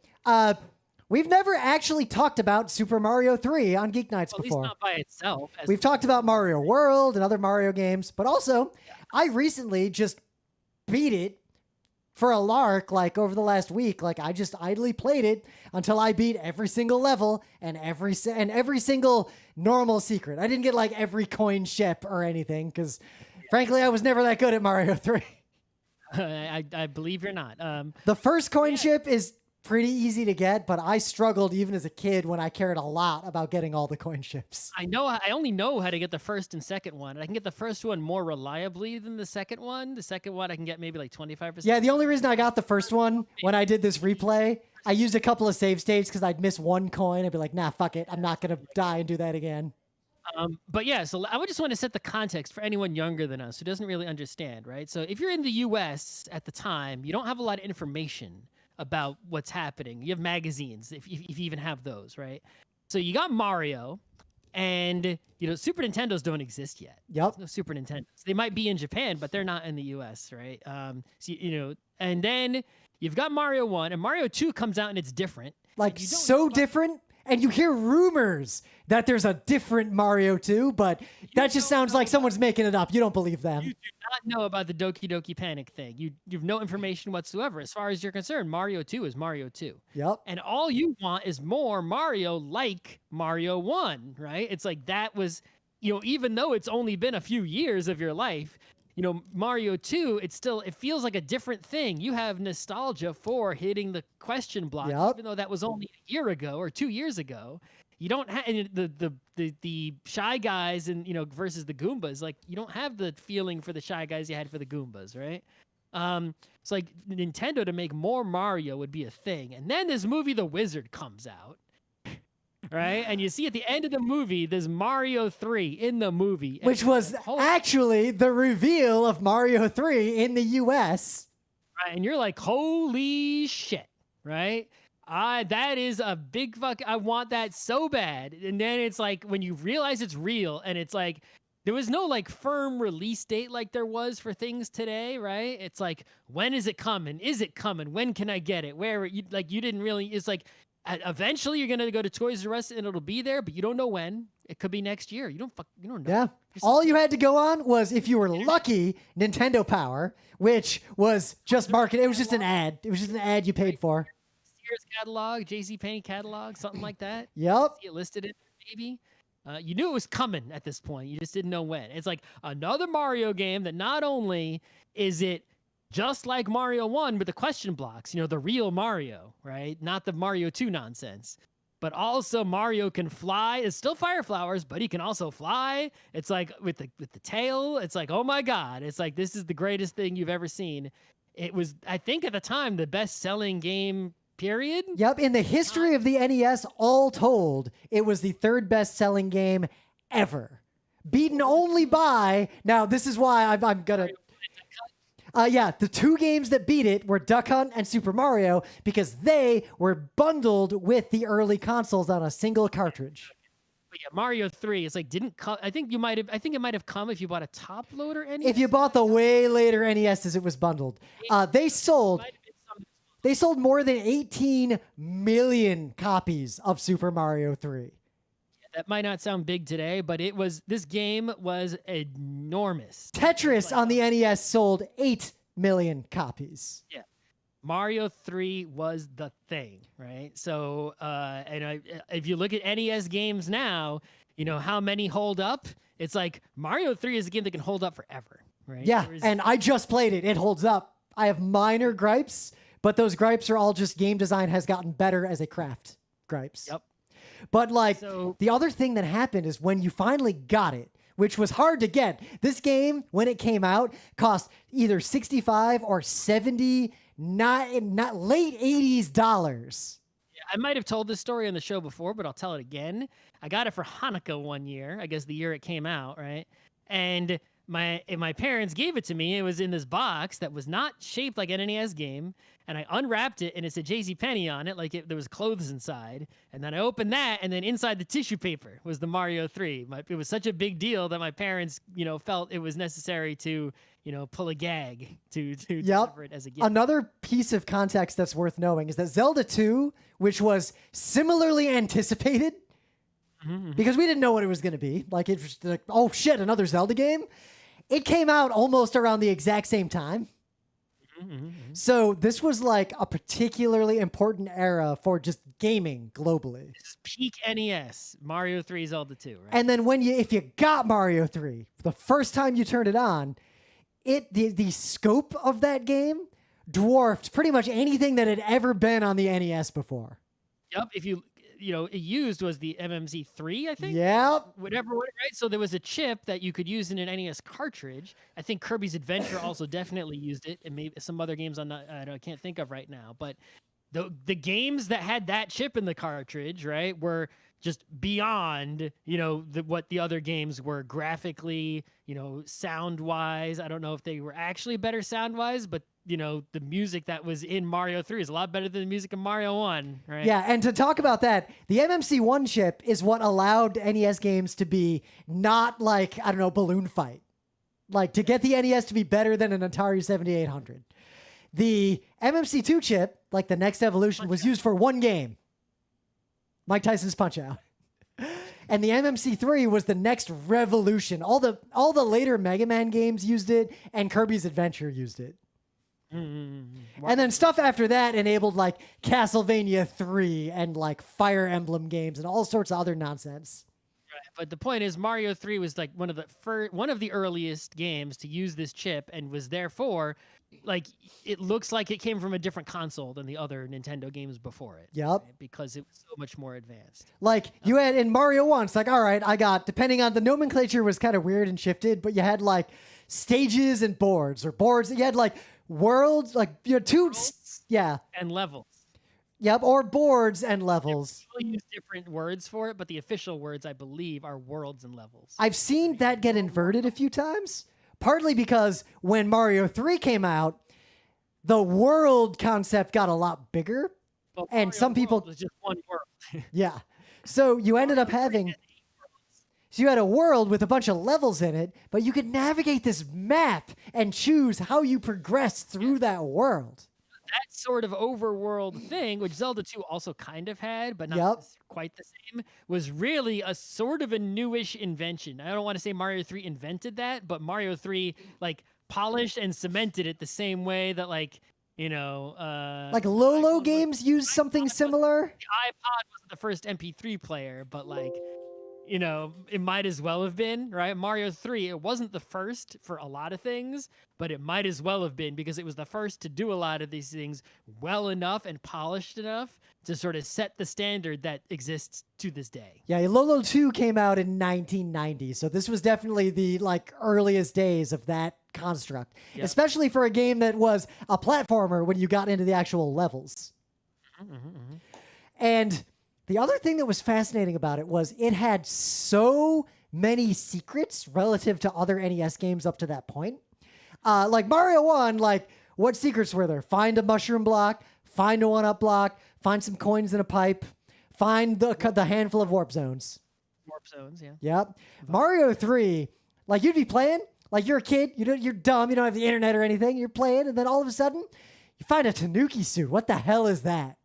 We've never actually talked about Super Mario 3 on Geek Nights before. At least not by itself. We've talked about Mario World and other Mario games, but also I recently just beat it for a lark, like over the last week. Like I just idly played it until I beat every single level and every single normal secret. I didn't get like every coin ship or anything because frankly, I was never that good at Mario 3. I believe you're not. The first coin ship is pretty easy to get, but I struggled even as a kid when I cared a lot about getting all the coin ships. I only know how to get the first and second one. I can get the first one more reliably than the second one. The second one I can get maybe like 25%. Yeah, the only reason I got the first one when I did this replay, I used a couple of save states because I'd miss one coin. I'd be like, nah, fuck it. I'm not going to die and do that again. But yeah, so I would just want to set the context for anyone younger than us who doesn't really understand, right? So if you're in the US at the time, you don't have a lot of information about what's happening. You have magazines, if you even have those, right? So you got Mario, and Super Nintendos don't exist yet. Yep. There's no Super Nintendos. They might be in Japan, but they're not in the US, right? And then you've got Mario 1, and Mario 2 comes out and it's different. Like so different. And you hear rumors that there's a different Mario 2, but that just sounds like someone's making it up. You don't believe them. You do not know about the Doki Doki Panic thing. You've no information whatsoever. As far as you're concerned, Mario 2 is Mario 2. Yep. And all you want is more Mario like Mario 1, right? It's like that was, even though it's only been a few years of your life, Mario 2, it feels like a different thing. You have nostalgia for hitting the question block, even though that was only a year ago or 2 years ago. You don't have the Shy Guys and versus the Goombas. Like you don't have the feeling for the Shy Guys you had for the Goombas, right? It's like Nintendo to make more Mario would be a thing. And then this movie, The Wizard, comes out. Right? And you see at the end of the movie, there's Mario 3 in the movie. Which was actually the reveal of Mario 3 in the US. Right, and you're like, holy shit, right? That is a big fuck. I want that so bad. And then it's like, when you realize it's real, and it's like, there was no like firm release date like there was for things today, right? It's like, when is it coming? Is it coming? When can I get it? Where? You didn't really, it's like, eventually you're going to go to Toys R Us and it'll be there, but you don't know when. It could be next year. You don't know. Yeah. All you had to go on was, if you were lucky, Nintendo Power, which was just marketed. It was just an ad. It was just an ad you paid for. Sears catalog, JCPenney catalog, something like that. Yep. See it listed in maybe. You knew it was coming at this point. You just didn't know when. It's like another Mario game that not only is it just like Mario 1 with the question blocks, the real Mario, right? Not the Mario 2 nonsense. but also Mario can fly. It's still fire flowers, but he can also fly. It's like with the tail. It's like, oh my God. It's like, this is the greatest thing you've ever seen. It was, I think at the time, the best-selling game, period. Yep, in the history of the NES, all told, it was the third best-selling game ever. Beaten only by, now this is why I'm gonna... the two games that beat it were Duck Hunt and Super Mario because they were bundled with the early consoles on a single cartridge. But yeah, Mario 3 is like didn't come. I think it might have come if you bought a top loader NES. If you bought the way later NESs, it was bundled. They sold more than 18 million copies of Super Mario 3. That might not sound big today, but this game was enormous. Tetris on the NES sold 8 million copies. Yeah. Mario 3 was the thing, right? So, if you look at NES games now, you know how many hold up? It's like Mario 3 is a game that can hold up forever, right? Yeah, and I just played it. It holds up. I have minor gripes, but those gripes are all just game design has gotten better as a craft gripes. Yep. But the other thing that happened is when you finally got it, which was hard to get. This game, when it came out, cost either $65 or $70, not late 80s dollars. Yeah, I might have told this story on the show before, but I'll tell it again. I got it for Hanukkah one year, I guess the year it came out, right? And my parents gave it to me. It was in this box that was not shaped like an NES game, and I unwrapped it, and it said JCPenney on it, like there was clothes inside. And then I opened that, and then inside the tissue paper was the Mario 3. It was such a big deal that my parents, felt it was necessary to, pull a gag to deliver it as a gift. Another piece of context that's worth knowing is that Zelda 2, which was similarly anticipated, because we didn't know what it was going to be. Like, it was like, oh shit, another Zelda game. It came out almost around the exact same time. So this was like a particularly important era for just gaming globally. This is peak NES, Mario 3, Zelda 2, right? And then if you got Mario 3, the first time you turned it on, the scope of that game dwarfed pretty much anything that had ever been on the NES before. Yep, it used was the MMC3, I think. Yep. Whatever, right? So there was a chip that you could use in an NES cartridge. I think Kirby's Adventure also definitely used it, and maybe some other games I can't think of right now. But the games that had that chip in the cartridge, right, were just beyond, what the other games were graphically, sound-wise. I don't know if they were actually better sound-wise, but the music that was in Mario 3 is a lot better than the music in Mario 1, right? Yeah, and to talk about that, the MMC1 chip is what allowed NES games to be not like, I don't know, Balloon Fight. Like, to get the NES to be better than an Atari 7800. The MMC2 chip, like the next evolution, was used for one game. Mike Tyson's Punch-Out! And the MMC3 was the next revolution. All the later Mega Man games used it, and Kirby's Adventure used it. And then stuff after that enabled like Castlevania 3 and like Fire Emblem games and all sorts of other nonsense. Right. But the point is, Mario 3 was like one of the earliest games to use this chip, and was therefore like it looks like it came from a different console than the other Nintendo games before it. Yep. Right? Because it was so much more advanced. Like you had in Mario 1, it's like, all right, I got, depending on the nomenclature was kind of weird and shifted, but you had like stages and boards, you had like worlds, like Worlds yeah, and levels. Yep, or boards and levels. People use different words for it, but the official words, I believe, are worlds and levels. I've seen that get inverted a few times, partly because when Mario 3 came out, the world concept got a lot bigger, but and Mario some people World was just one world. yeah, so you ended up having. So you had a world with a bunch of levels in it, but you could navigate this map and choose how you progress through that world. That sort of overworld thing, which Zelda 2 also kind of had, but not quite the same, was really a sort of a newish invention. I don't want to say Mario 3 invented that, but Mario 3 like polished and cemented it the same way that like Lolo games used something similar. The iPod wasn't the first MP3 player, but like you know, it might as well have been, right? Mario 3, it wasn't the first for a lot of things, but it might as well have been because it was the first to do a lot of these things well enough and polished enough to sort of set the standard that exists to this day. Yeah, Lolo 2 came out in 1990, so this was definitely the like earliest days of that construct, especially for a game that was a platformer when you got into the actual levels. And the other thing that was fascinating about it was it had so many secrets relative to other NES games up to that point. Like Mario 1, like what secrets were there? Find a mushroom block, find a one-up block, find some coins in a pipe, find the handful of warp zones. Warp zones, yeah. Yep. Mario 3, like you'd be playing, like you're a kid, you're dumb, you don't have the internet or anything, you're playing, and then all of a sudden, you find a Tanuki suit. What the hell is that?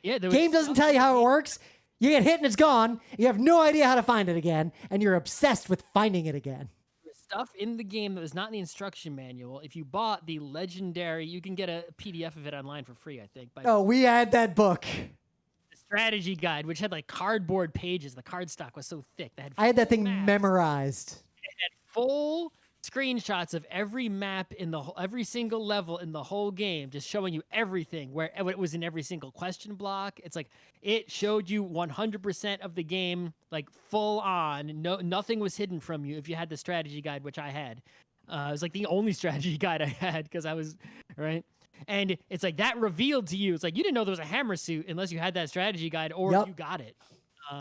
Yeah, game doesn't tell you how it works. You get hit and it's gone. You have no idea how to find it again, and you're obsessed with finding it again. Stuff in the game that was not in the instruction manual. If you bought the legendary, you can get a PDF of it online for free, I think. We had that book. The strategy guide, which had like cardboard pages. The cardstock was so thick. I had that thing memorized. It had full screenshots of every map in every single level in the whole game, just showing you everything, where it was in every single question block. It's like it showed you 100% of the game, like full on. Nothing was hidden from you if you had the strategy guide, which I had. It was like the only strategy guide I had because I was right. And it's like that revealed to you. It's like you didn't know there was a hammer suit unless you had that strategy guide or you got it.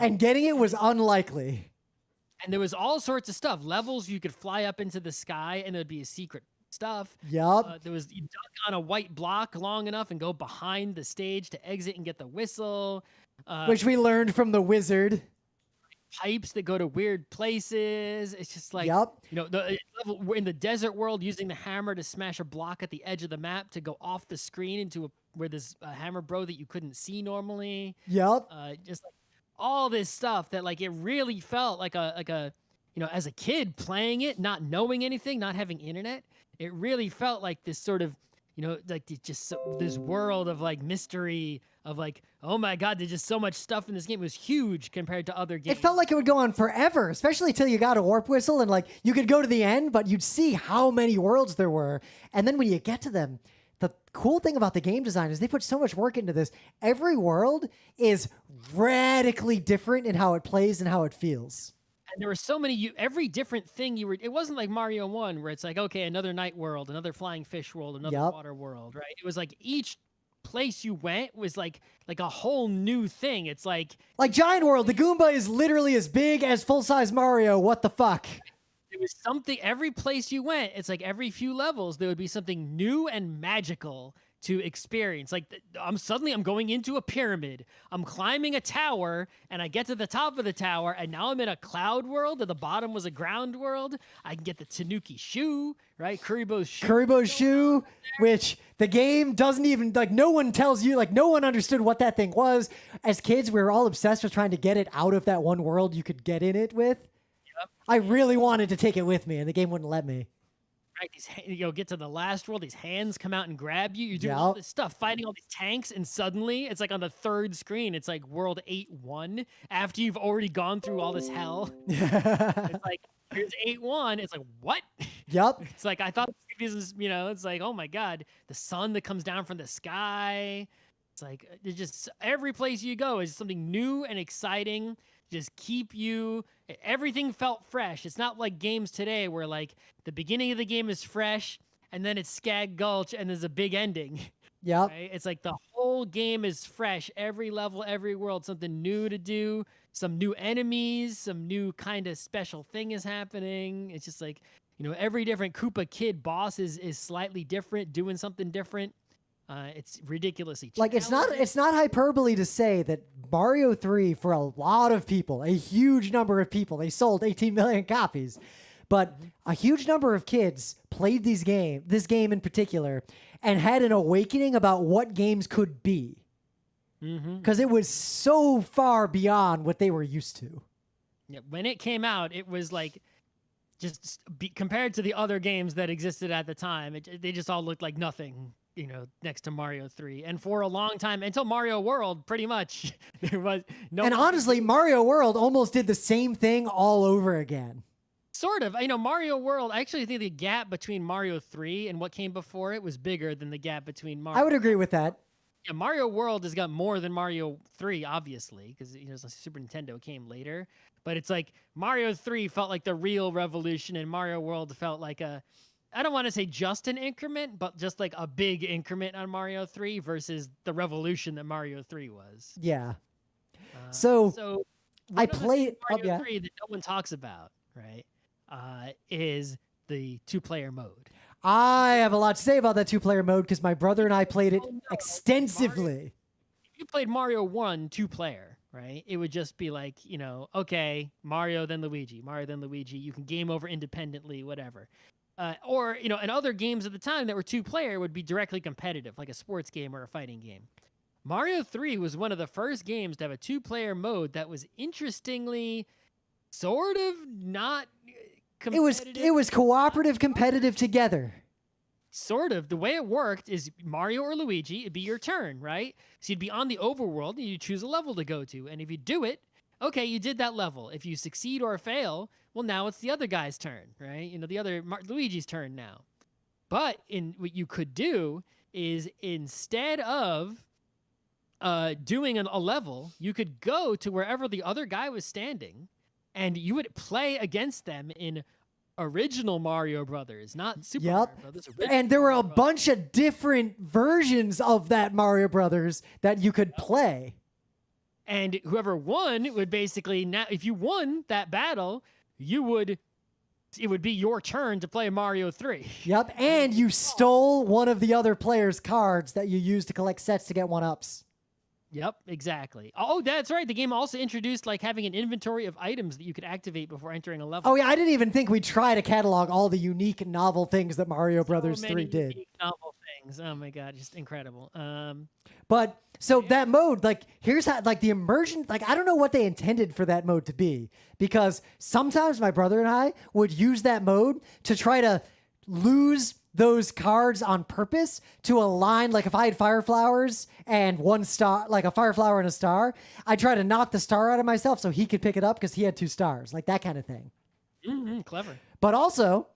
And getting it was unlikely. And there was all sorts of stuff. Levels you could fly up into the sky and there'd be a secret stuff. Yep. There was you duck on a white block long enough and go behind the stage to exit and get the whistle. Which we learned from the wizard. Pipes that go to weird places. It's just like, you know, we're in the desert world using the hammer to smash a block at the edge of the map to go off the screen into where there's a hammer bro that you couldn't see normally. Yep. Just like all this stuff that like it really felt like a you know, as a kid playing it, not knowing anything, not having internet, it really felt like this sort of, you know, like just this world of like mystery of like, oh my God, there's just so much stuff in this game. It was huge compared to other games. It felt like it would go on forever, especially till you got a warp whistle and like you could go to the end, but you'd see how many worlds there were. And then when you get to them, the cool thing about the game design is they put so much work into this. Every world is radically different in how it plays and how it feels. And there were so many, every different thing it wasn't like Mario 1 where it's like, okay, another night world, another flying fish world, another water world, right? It was like each place you went was like a whole new thing. It's like Giant World, the Goomba is literally as big as full-size Mario. What the fuck? It was something, every place you went, it's like every few levels, there would be something new and magical to experience. Like I'm going into a pyramid. I'm climbing a tower and I get to the top of the tower and now I'm in a cloud world and the bottom was a ground world. I can get the Tanuki shoe, right? Kuribo's shoe, which the game doesn't even, like no one tells you, like no one understood what that thing was. As kids, we were all obsessed with trying to get it out of that one world you could get in it with. Yep. I really wanted to take it with me and the game wouldn't let me. Right, you get to the last world, these hands come out and grab you. You're doing all this stuff, fighting all these tanks, and suddenly it's like on the third screen, it's like World 8-1 after you've already gone through all this hell. It's like, here's 8-1. It's like, what? Yep. It's like, I thought this was, you know, it's like, oh my God, the sun that comes down from the sky. It's like, it's just every place you go is something new and exciting. Just keep you, everything felt fresh. It's not like games today where like the beginning of the game is fresh and then it's Skag Gulch and there's a big ending. Yeah. Right? It's like the whole game is fresh. Every level, every world, something new to do, some new enemies, some new kind of special thing is happening. It's just like, you know, every different Koopa Kid boss is slightly different, doing something different. It's ridiculously like it's not hyperbole to say that Mario 3 for a lot of people, a huge number of people, they sold 18 million copies, but a huge number of kids played this game in particular, and had an awakening about what games could be, because it was so far beyond what they were used to. Yeah, when it came out, it was like compared to the other games that existed at the time, they just all looked like nothing. next to Mario 3. And for a long time, until Mario World, pretty much, there was no. And honestly, Mario World almost did the same thing all over again. Sort of. Mario World, I actually think the gap between Mario 3 and what came before it was bigger than the gap between Mario. I would agree with that. Yeah, Mario World has got more than Mario 3, obviously, because Super Nintendo came later. But it's like Mario 3 felt like the real revolution, and Mario World felt like I don't want to say just an increment, but just like a big increment on Mario 3 versus the revolution that Mario 3 was. Yeah. So I played Mario 3 that no one talks about, right? Is the 2-player mode. I have a lot to say about that 2-player mode because my brother and I played it extensively. If you played Mario 1 2-player, right? It would just be like, okay, Mario then Luigi, Mario then Luigi. You can game over independently, whatever. Or, in other games at the time that were 2-player would be directly competitive, like a sports game or a fighting game. Mario 3 was one of the first games to have a 2-player mode that was interestingly sort of not competitive. It was cooperative, competitive together. Sort of. The way it worked is Mario or Luigi, it'd be your turn, right? So you'd be on the overworld and you choose a level to go to. And if you do it, okay, you did that level. If you succeed or fail, well, now it's the other guy's turn, right? The other Luigi's turn now. But what you could do is instead of doing a level, you could go to wherever the other guy was standing, and you would play against them in original Mario Brothers, not Super Mario Brothers. And there were a bunch of different versions of that Mario Brothers that you could play. And whoever won would basically, now if you won that battle, it would be your turn to play Mario 3. Yep, and you stole one of the other player's cards that you used to collect sets to get 1-ups. Yep, exactly. Oh, that's right. The game also introduced having an inventory of items that you could activate before entering a level. Oh yeah, I didn't even think we'd try to catalog all the unique and novel things that Mario Brothers 3 did. Unique, novel things. Oh my god, just incredible. But so that mode, here's how, the immersion, I don't know what they intended for that mode to be, because sometimes my brother and I would use that mode to try to lose those cards on purpose to align. If I had fire flowers and 1 star, a fire flower and a star, I'd try to knock the star out of myself so he could pick it up because he had 2 stars, that kind of thing. Clever. But also,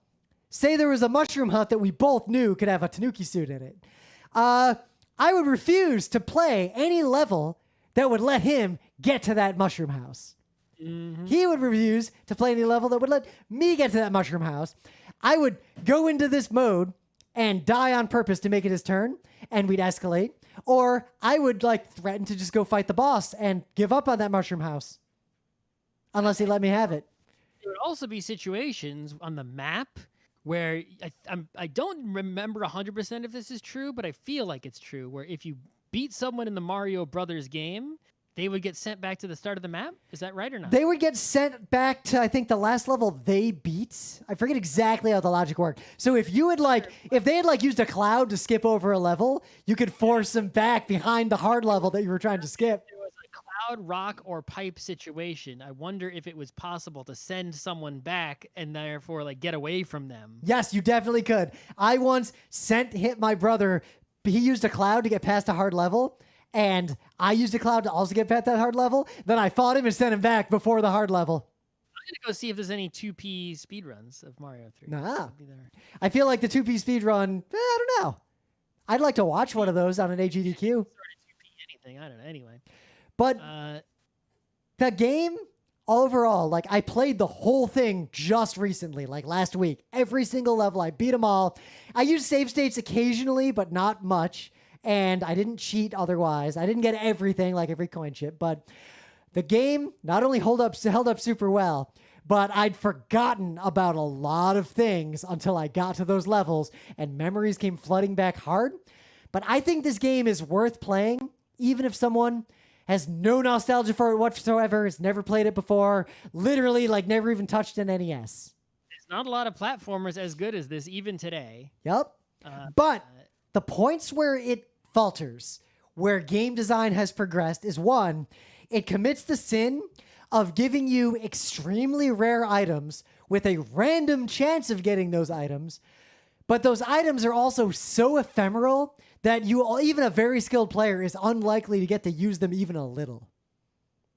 say there was a mushroom hut that we both knew could have a Tanuki suit in it. I would refuse to play any level that would let him get to that mushroom house. Mm-hmm. He would refuse to play any level that would let me get to that mushroom house. I would go into this mode and die on purpose to make it his turn, and we'd escalate. Or I would threaten to just go fight the boss and give up on that mushroom house. Unless he let me have it. There would also be situations on the map where I don't remember 100% if this is true, but I feel like it's true, where if you beat someone in the Mario Brothers game, they would get sent back to the start of the map? Is that right or not? They would get sent back to, I think, the last level they beat. I forget exactly how the logic worked. So if you had if they had used a cloud to skip over a level, you could force them back behind the hard level that you were trying to skip. There was a cloud, rock, or pipe situation. I wonder if it was possible to send someone back and therefore get away from them. Yes, you definitely could. I once hit my brother. He used a cloud to get past a hard level. And I used a cloud to also get past that hard level. Then I fought him and sent him back before the hard level. I'm going to go see if there's any 2P speedruns of Mario 3. Nah. I feel like the 2P speedrun, I don't know. I'd like to watch one of those on an AGDQ. Sort of 2P anything, I don't know. Anyway. But the game overall, I played the whole thing just recently, last week. Every single level, I beat them all. I use save states occasionally, but not much. And I didn't cheat otherwise. I didn't get everything like every coin chip, but the game not only held up super well, but I'd forgotten about a lot of things until I got to those levels and memories came flooding back hard. But I think this game is worth playing, even if someone has no nostalgia for it whatsoever, has never played it before, literally never even touched an NES. There's not a lot of platformers as good as this, even today. Yep. But the points where it falters, where game design has progressed, is one, it commits the sin of giving you extremely rare items with a random chance of getting those items, But those items are also so ephemeral that even a very skilled player is unlikely to get to use them even a little.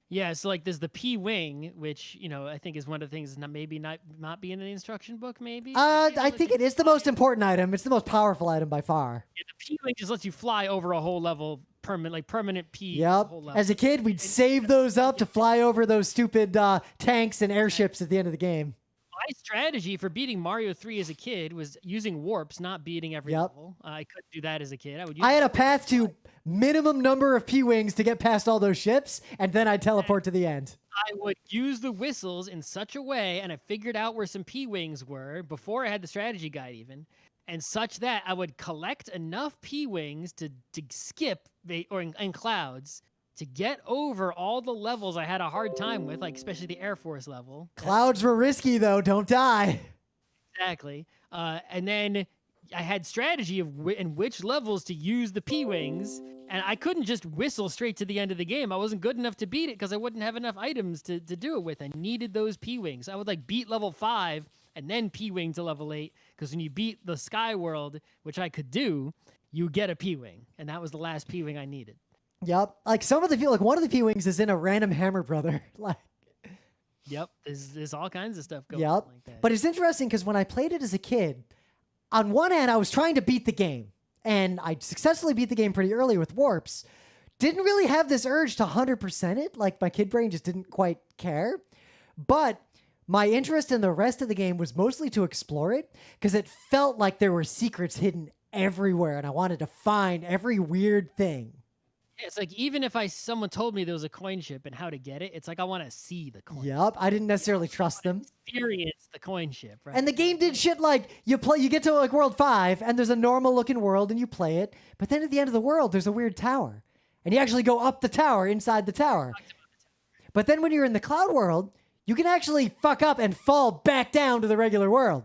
Yeah, so like there's the P-Wing, which, I think is one of the things maybe not being in the instruction book, maybe? I think it is the most important item. It's the most powerful item by far. Yeah, the P-Wing just lets you fly over a whole level, permanent P. Yep. Whole level. As a kid, we'd save those up to fly over those stupid tanks and airships at the end of the game. My strategy for beating Mario 3 as a kid was using warps, not beating every level. I couldn't do that as a kid. I had a path to minimum number of P-Wings to get past all those ships, and then I'd teleport to the end. I would use the whistles in such a way, and I figured out where some P-Wings were before I had the strategy guide even, and such that I would collect enough P-Wings to skip in clouds to get over all the levels I had a hard time with, like especially the Air Force level. Clouds were risky, though. Don't die. Exactly. And then I had strategy of in which levels to use the P-Wings, and I couldn't just whistle straight to the end of the game. I wasn't good enough to beat it because I wouldn't have enough items to do it with. I needed those P-Wings. I would beat level 5 and then P-Wing to level 8, because when you beat the Sky World, which I could do, you get a P-Wing, and that was the last P-Wing I needed. Yep. Some of the one of the P-Wings is in a random Hammer Brother. Yep. There's all kinds of stuff going on like that. But it's interesting because when I played it as a kid, on one hand, I was trying to beat the game, and I successfully beat the game pretty early with warps. Didn't really have this urge to 100% it. My kid brain just didn't quite care. But my interest in the rest of the game was mostly to explore it because it felt like there were secrets hidden everywhere, and I wanted to find every weird thing. It's even if someone told me there was a coin ship and how to get it, it's I want to see the coin. Yep, I didn't necessarily trust them. Experience the coin ship, right? And the game did shit you get to World 5 and there's a normal looking world and you play it, but then at the end of the world there's a weird tower. And you actually go up the tower inside the tower. But then when you're in the cloud world, you can actually fuck up and fall back down to the regular world.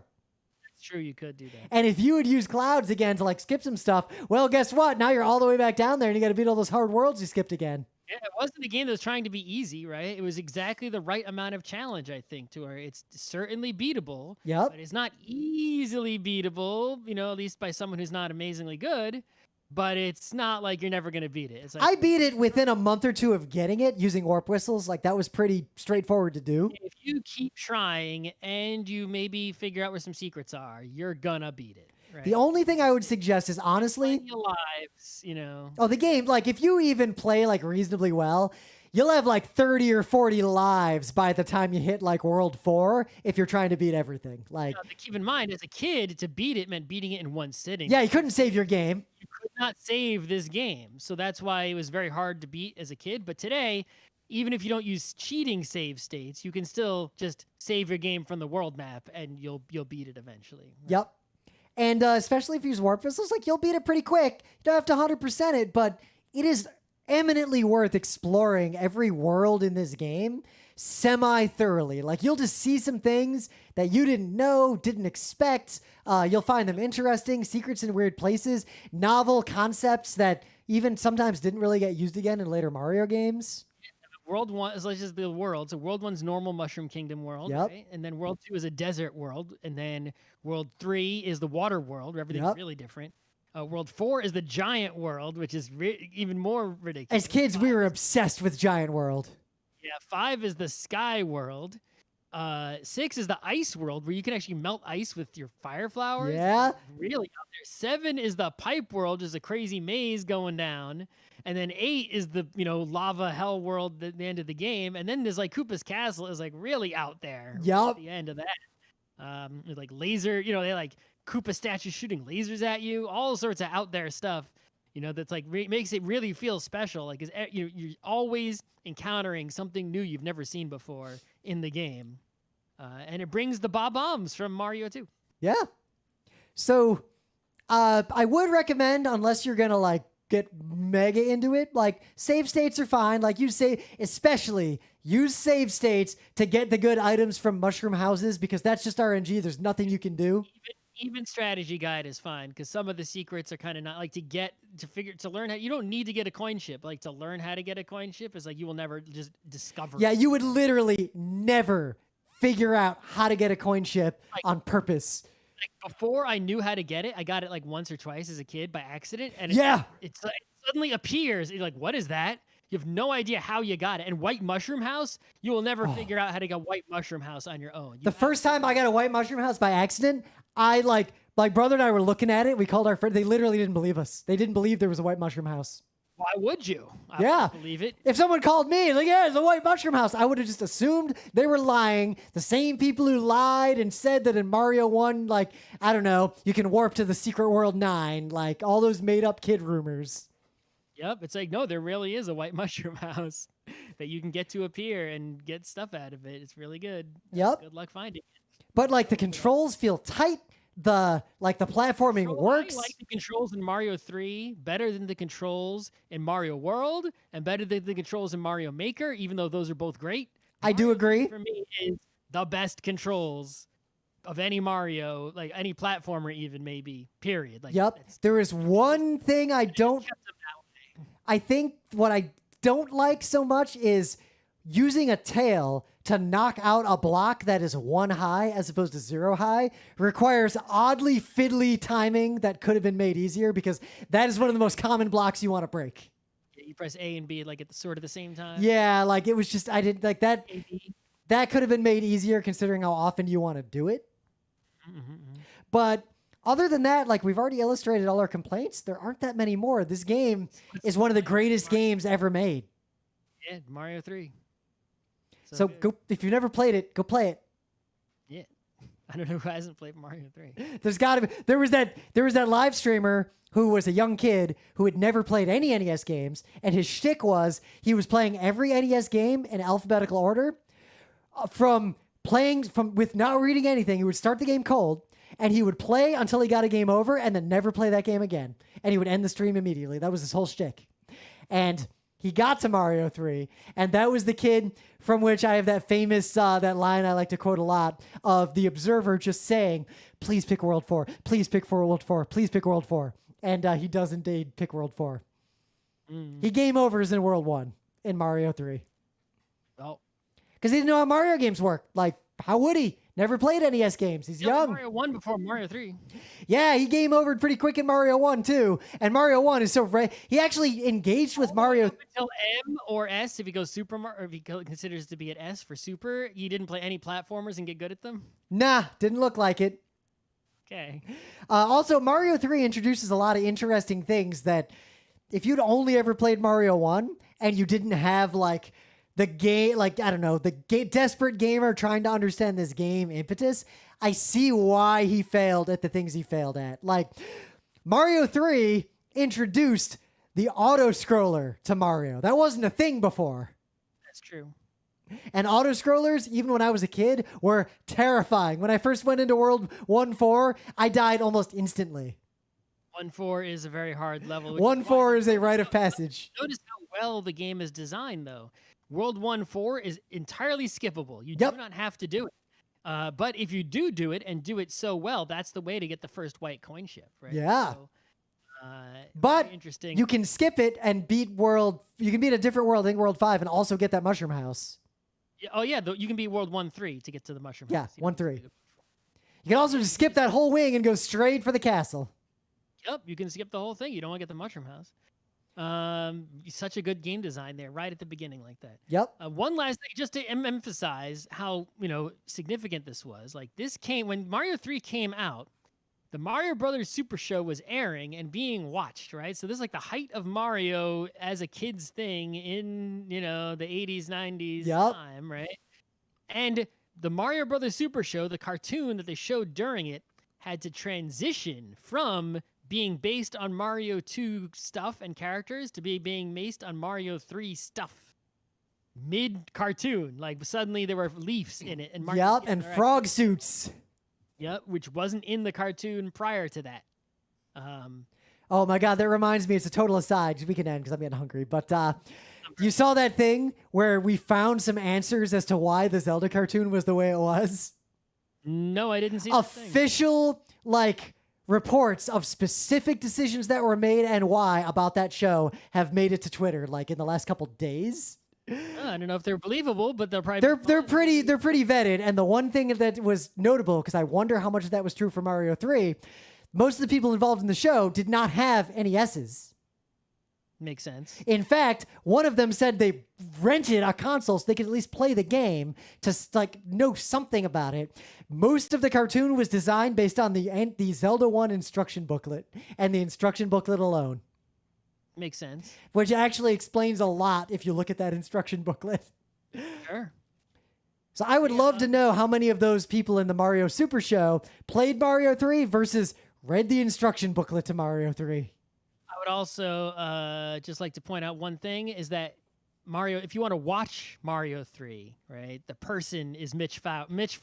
True, you could do that. And if you would use clouds again to skip some stuff, well, guess what? Now you're all the way back down there and you got to beat all those hard worlds you skipped again. Yeah, it wasn't a game that was trying to be easy, right? It was exactly the right amount of challenge, I think, to where it's certainly beatable. Yep. But it's not easily beatable, at least by someone who's not amazingly good. But it's not like you're never going to beat it. It's I beat it within a month or two of getting it using warp whistles. That was pretty straightforward to do. If you keep trying and you maybe figure out where some secrets are, you're going to beat it. Right? The only thing I would suggest is honestly... lives, Oh, the game, if you even play reasonably well, you'll have 30 or 40 lives by the time you hit World 4 if you're trying to beat everything. Keep in mind, as a kid, to beat it meant beating it in one sitting. Yeah, you couldn't save your game. You could not save this game. So that's why it was very hard to beat as a kid. But today, even if you don't use cheating save states, you can still just save your game from the world map and you'll beat it eventually. Right? Yep. And especially if you use warp whistles, you'll beat it pretty quick. You don't have to 100% it, but it is eminently worth exploring every world in this game semi-thoroughly. You'll just see some things that you didn't know, didn't expect. You'll find them interesting, secrets in weird places, novel concepts that even sometimes didn't really get used again in later Mario games. World 1 is just the world. So World 1's normal Mushroom Kingdom world, right? And then World 2 is a desert world. And then World 3 is the water world, where everything's really different. World 4 is the giant world, which is even more ridiculous. As kids, we were obsessed with giant world. Yeah, 5 is the sky world. 6 is the ice world, where you can actually melt ice with your fire flowers. Yeah. Really out there. 7 is the pipe world, just a crazy maze going down. And then 8 is the, lava hell world at the end of the game. And then there's Koopa's Castle is really out there. Yep. At the end of that. Laser, they Koopa statues shooting lasers at you, all sorts of out there stuff, that's makes it really feel special. You're always encountering something new you've never seen before in the game. And it brings the bob-ombs from Mario 2. Yeah. So I would recommend, unless you're going to get mega into it, save states are fine. You say, especially use save states to get the good items from mushroom houses, because that's just RNG. There's nothing you can do. Even strategy guide is fine, because some of the secrets are kind of not to learn how. You don't need to get a coin ship. To learn how to get a coin ship is you will never just discover. Yeah, you would literally never figure out how to get a coin ship on purpose. like before I knew how to get it, I got it like once or twice as a kid by accident, and it suddenly appears. You're like, what is that? You have no idea how you got it. And White Mushroom House, you will never figure out how to get White Mushroom House on your own. The first time I got a White Mushroom House by accident, my brother and I were looking at it. We called our friend. They literally didn't believe us. They didn't believe there was a White Mushroom House. Why would you? I wouldn't believe it. If someone called me, like, yeah, it's a White Mushroom House, I would have just assumed they were lying. The same people who lied and said that in Mario 1, like, I don't know, you can warp to the Secret World 9, like all those made up kid rumors. Yep, it's like, no, there really is a White Mushroom House that you can get to appear and get stuff out of it. It's really good. Yep. Good luck finding it. But like the controls feel tight. The platforming works. I like the controls in Mario 3 better than the controls in Mario World and better than the controls in Mario Maker, even though those are both great. I do agree. For me, is the best controls of any Mario, like any platformer, even maybe. Period. Like, yep. There is one thing I don't. I think what I don't like so much is using a tail to knock out a block that is 1 high as opposed to 0 high requires oddly fiddly timing that could have been made easier, because that is one of the most common blocks you want to break. Yeah, you press A and B like at the same time. Yeah, like it was just, I didn't like that. That could have been made easier considering how often you want to do it. But other than that, like we've already illustrated all our complaints. There aren't that many more. This game is one of the greatest games ever made. Yeah, Mario 3. So go, if you've never played it, go play it. Yeah. I don't know who hasn't played Mario 3. There was that live streamer who was a young kid who had never played any NES games, and his shtick was he was playing every NES game in alphabetical order, with not reading anything. He would start the game cold, and he would play until he got a game over, and then never play that game again. And he would end the stream immediately. That was his whole shtick. And he got to Mario 3, and that was the kid from which I have that famous that line I like to quote a lot of the observer just saying, "Please pick World 4. Please pick World 4. Please pick World 4." And he does indeed pick World 4. He game overs in World 1 in Mario 3. Oh. Because he didn't know how Mario games work. Like, how would he? Never played NES games. He's young. Mario 1 before Mario 3. Yeah, he game overed pretty quick in Mario 1 too. And Mario 1 is so he actually engaged with Mario until M or S if he goes Super Mario, or if he considers to be at S for Super. You didn't play any platformers and get good at them? Nah, didn't look like it. Okay. Also, Mario 3 introduces a lot of interesting things that if you'd only ever played Mario 1 and you didn't have like the game, like, I don't know, desperate gamer trying to understand this game impetus, I see why he failed at the things he failed at. Like, Mario 3 introduced the auto-scroller to Mario. That wasn't a thing before. That's true. And auto-scrollers, even when I was a kid, were terrifying. When I first went into World 1-4, I died almost instantly. 1-4 is a very hard level. 1-4 is a rite of passage. Notice how well the game is designed, though. World 1-4 is entirely skippable. You do not have to do it. But if you do it and do it so well, that's the way to get the first white coin ship, right? Yeah. So, but interesting. You can skip it and beat you can beat a different world, I think World 5, and also get that mushroom house. Yeah, oh, yeah. You can beat World 1-3 to get to the mushroom house. Yeah, 1-3. You can also just skip that whole wing and go straight for the castle. Yep, you can skip the whole thing. You don't want to get the mushroom house. Such a good game design there, right at the beginning, like that. Yep. One last thing, just to emphasize how significant this was. Like when Mario 3 came out, the Mario Brothers Super Show was airing and being watched, right? So this is like the height of Mario as a kid's thing in the 80s, 90s time, right? And the Mario Brothers Super Show, the cartoon that they showed during it, had to transition from being based on Mario 2 stuff and characters to being based on Mario 3 stuff. Mid-cartoon. Like, suddenly there were leaves in it. And and frog suits. Yep, which wasn't in the cartoon prior to that. Oh my God, that reminds me, it's a total aside. We can end because I'm getting hungry. But you saw that thing where we found some answers as to why the Zelda cartoon was the way it was? No, I didn't see official, reports of specific decisions that were made and why about that show have made it to Twitter, in the last couple days. I don't know if they're believable, but they'll probably They're pretty vetted. And the one thing that was notable, because I wonder how much of that was true for Mario 3, most of the people involved in the show did not have NESs. Makes sense. In fact, one of them said they rented a console so they could at least play the game to like know something about it. Most of the cartoon was designed based on the Zelda 1 instruction booklet and the instruction booklet alone. Makes sense. Which actually explains a lot if you look at that instruction booklet. Sure. So I would love to know how many of those people in the Mario Super Show played Mario 3 versus read the instruction booklet to Mario 3. I would also just like to point out one thing is that Mario, if you want to watch Mario 3, right, the person is Mitch Flowerpower. Mitch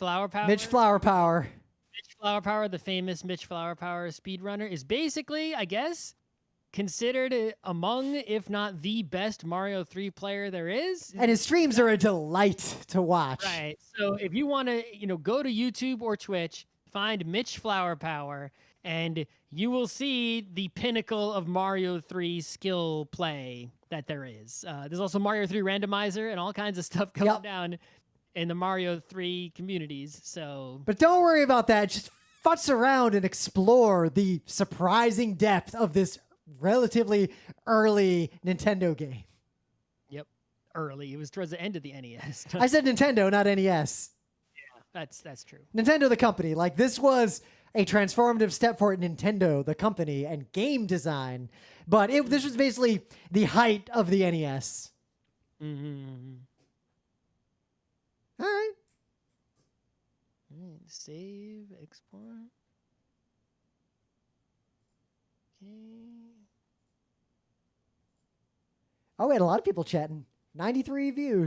Flowerpower. Mitch Flowerpower, the famous Mitch Flowerpower speedrunner, is basically, I guess, considered among, if not the best Mario 3 player there is. And his streams are a delight to watch. Right. So if you want to, go to YouTube or Twitch, find Mitch Flowerpower, and you will see the pinnacle of Mario 3 skill play that there is. There's also Mario 3 randomizer and all kinds of stuff going down in the Mario 3 communities. So, but don't worry about that. Just futz around and explore the surprising depth of this relatively early Nintendo game. Yep, early. It was towards the end of the NES. I said Nintendo, not NES. Yeah, that's true. Nintendo, the company. Like, this was a transformative step for Nintendo, the company, and game design. But this was basically the height of the NES. Mm-hmm. All right. Save, export. Okay. Oh, we had a lot of people chatting. 93 views.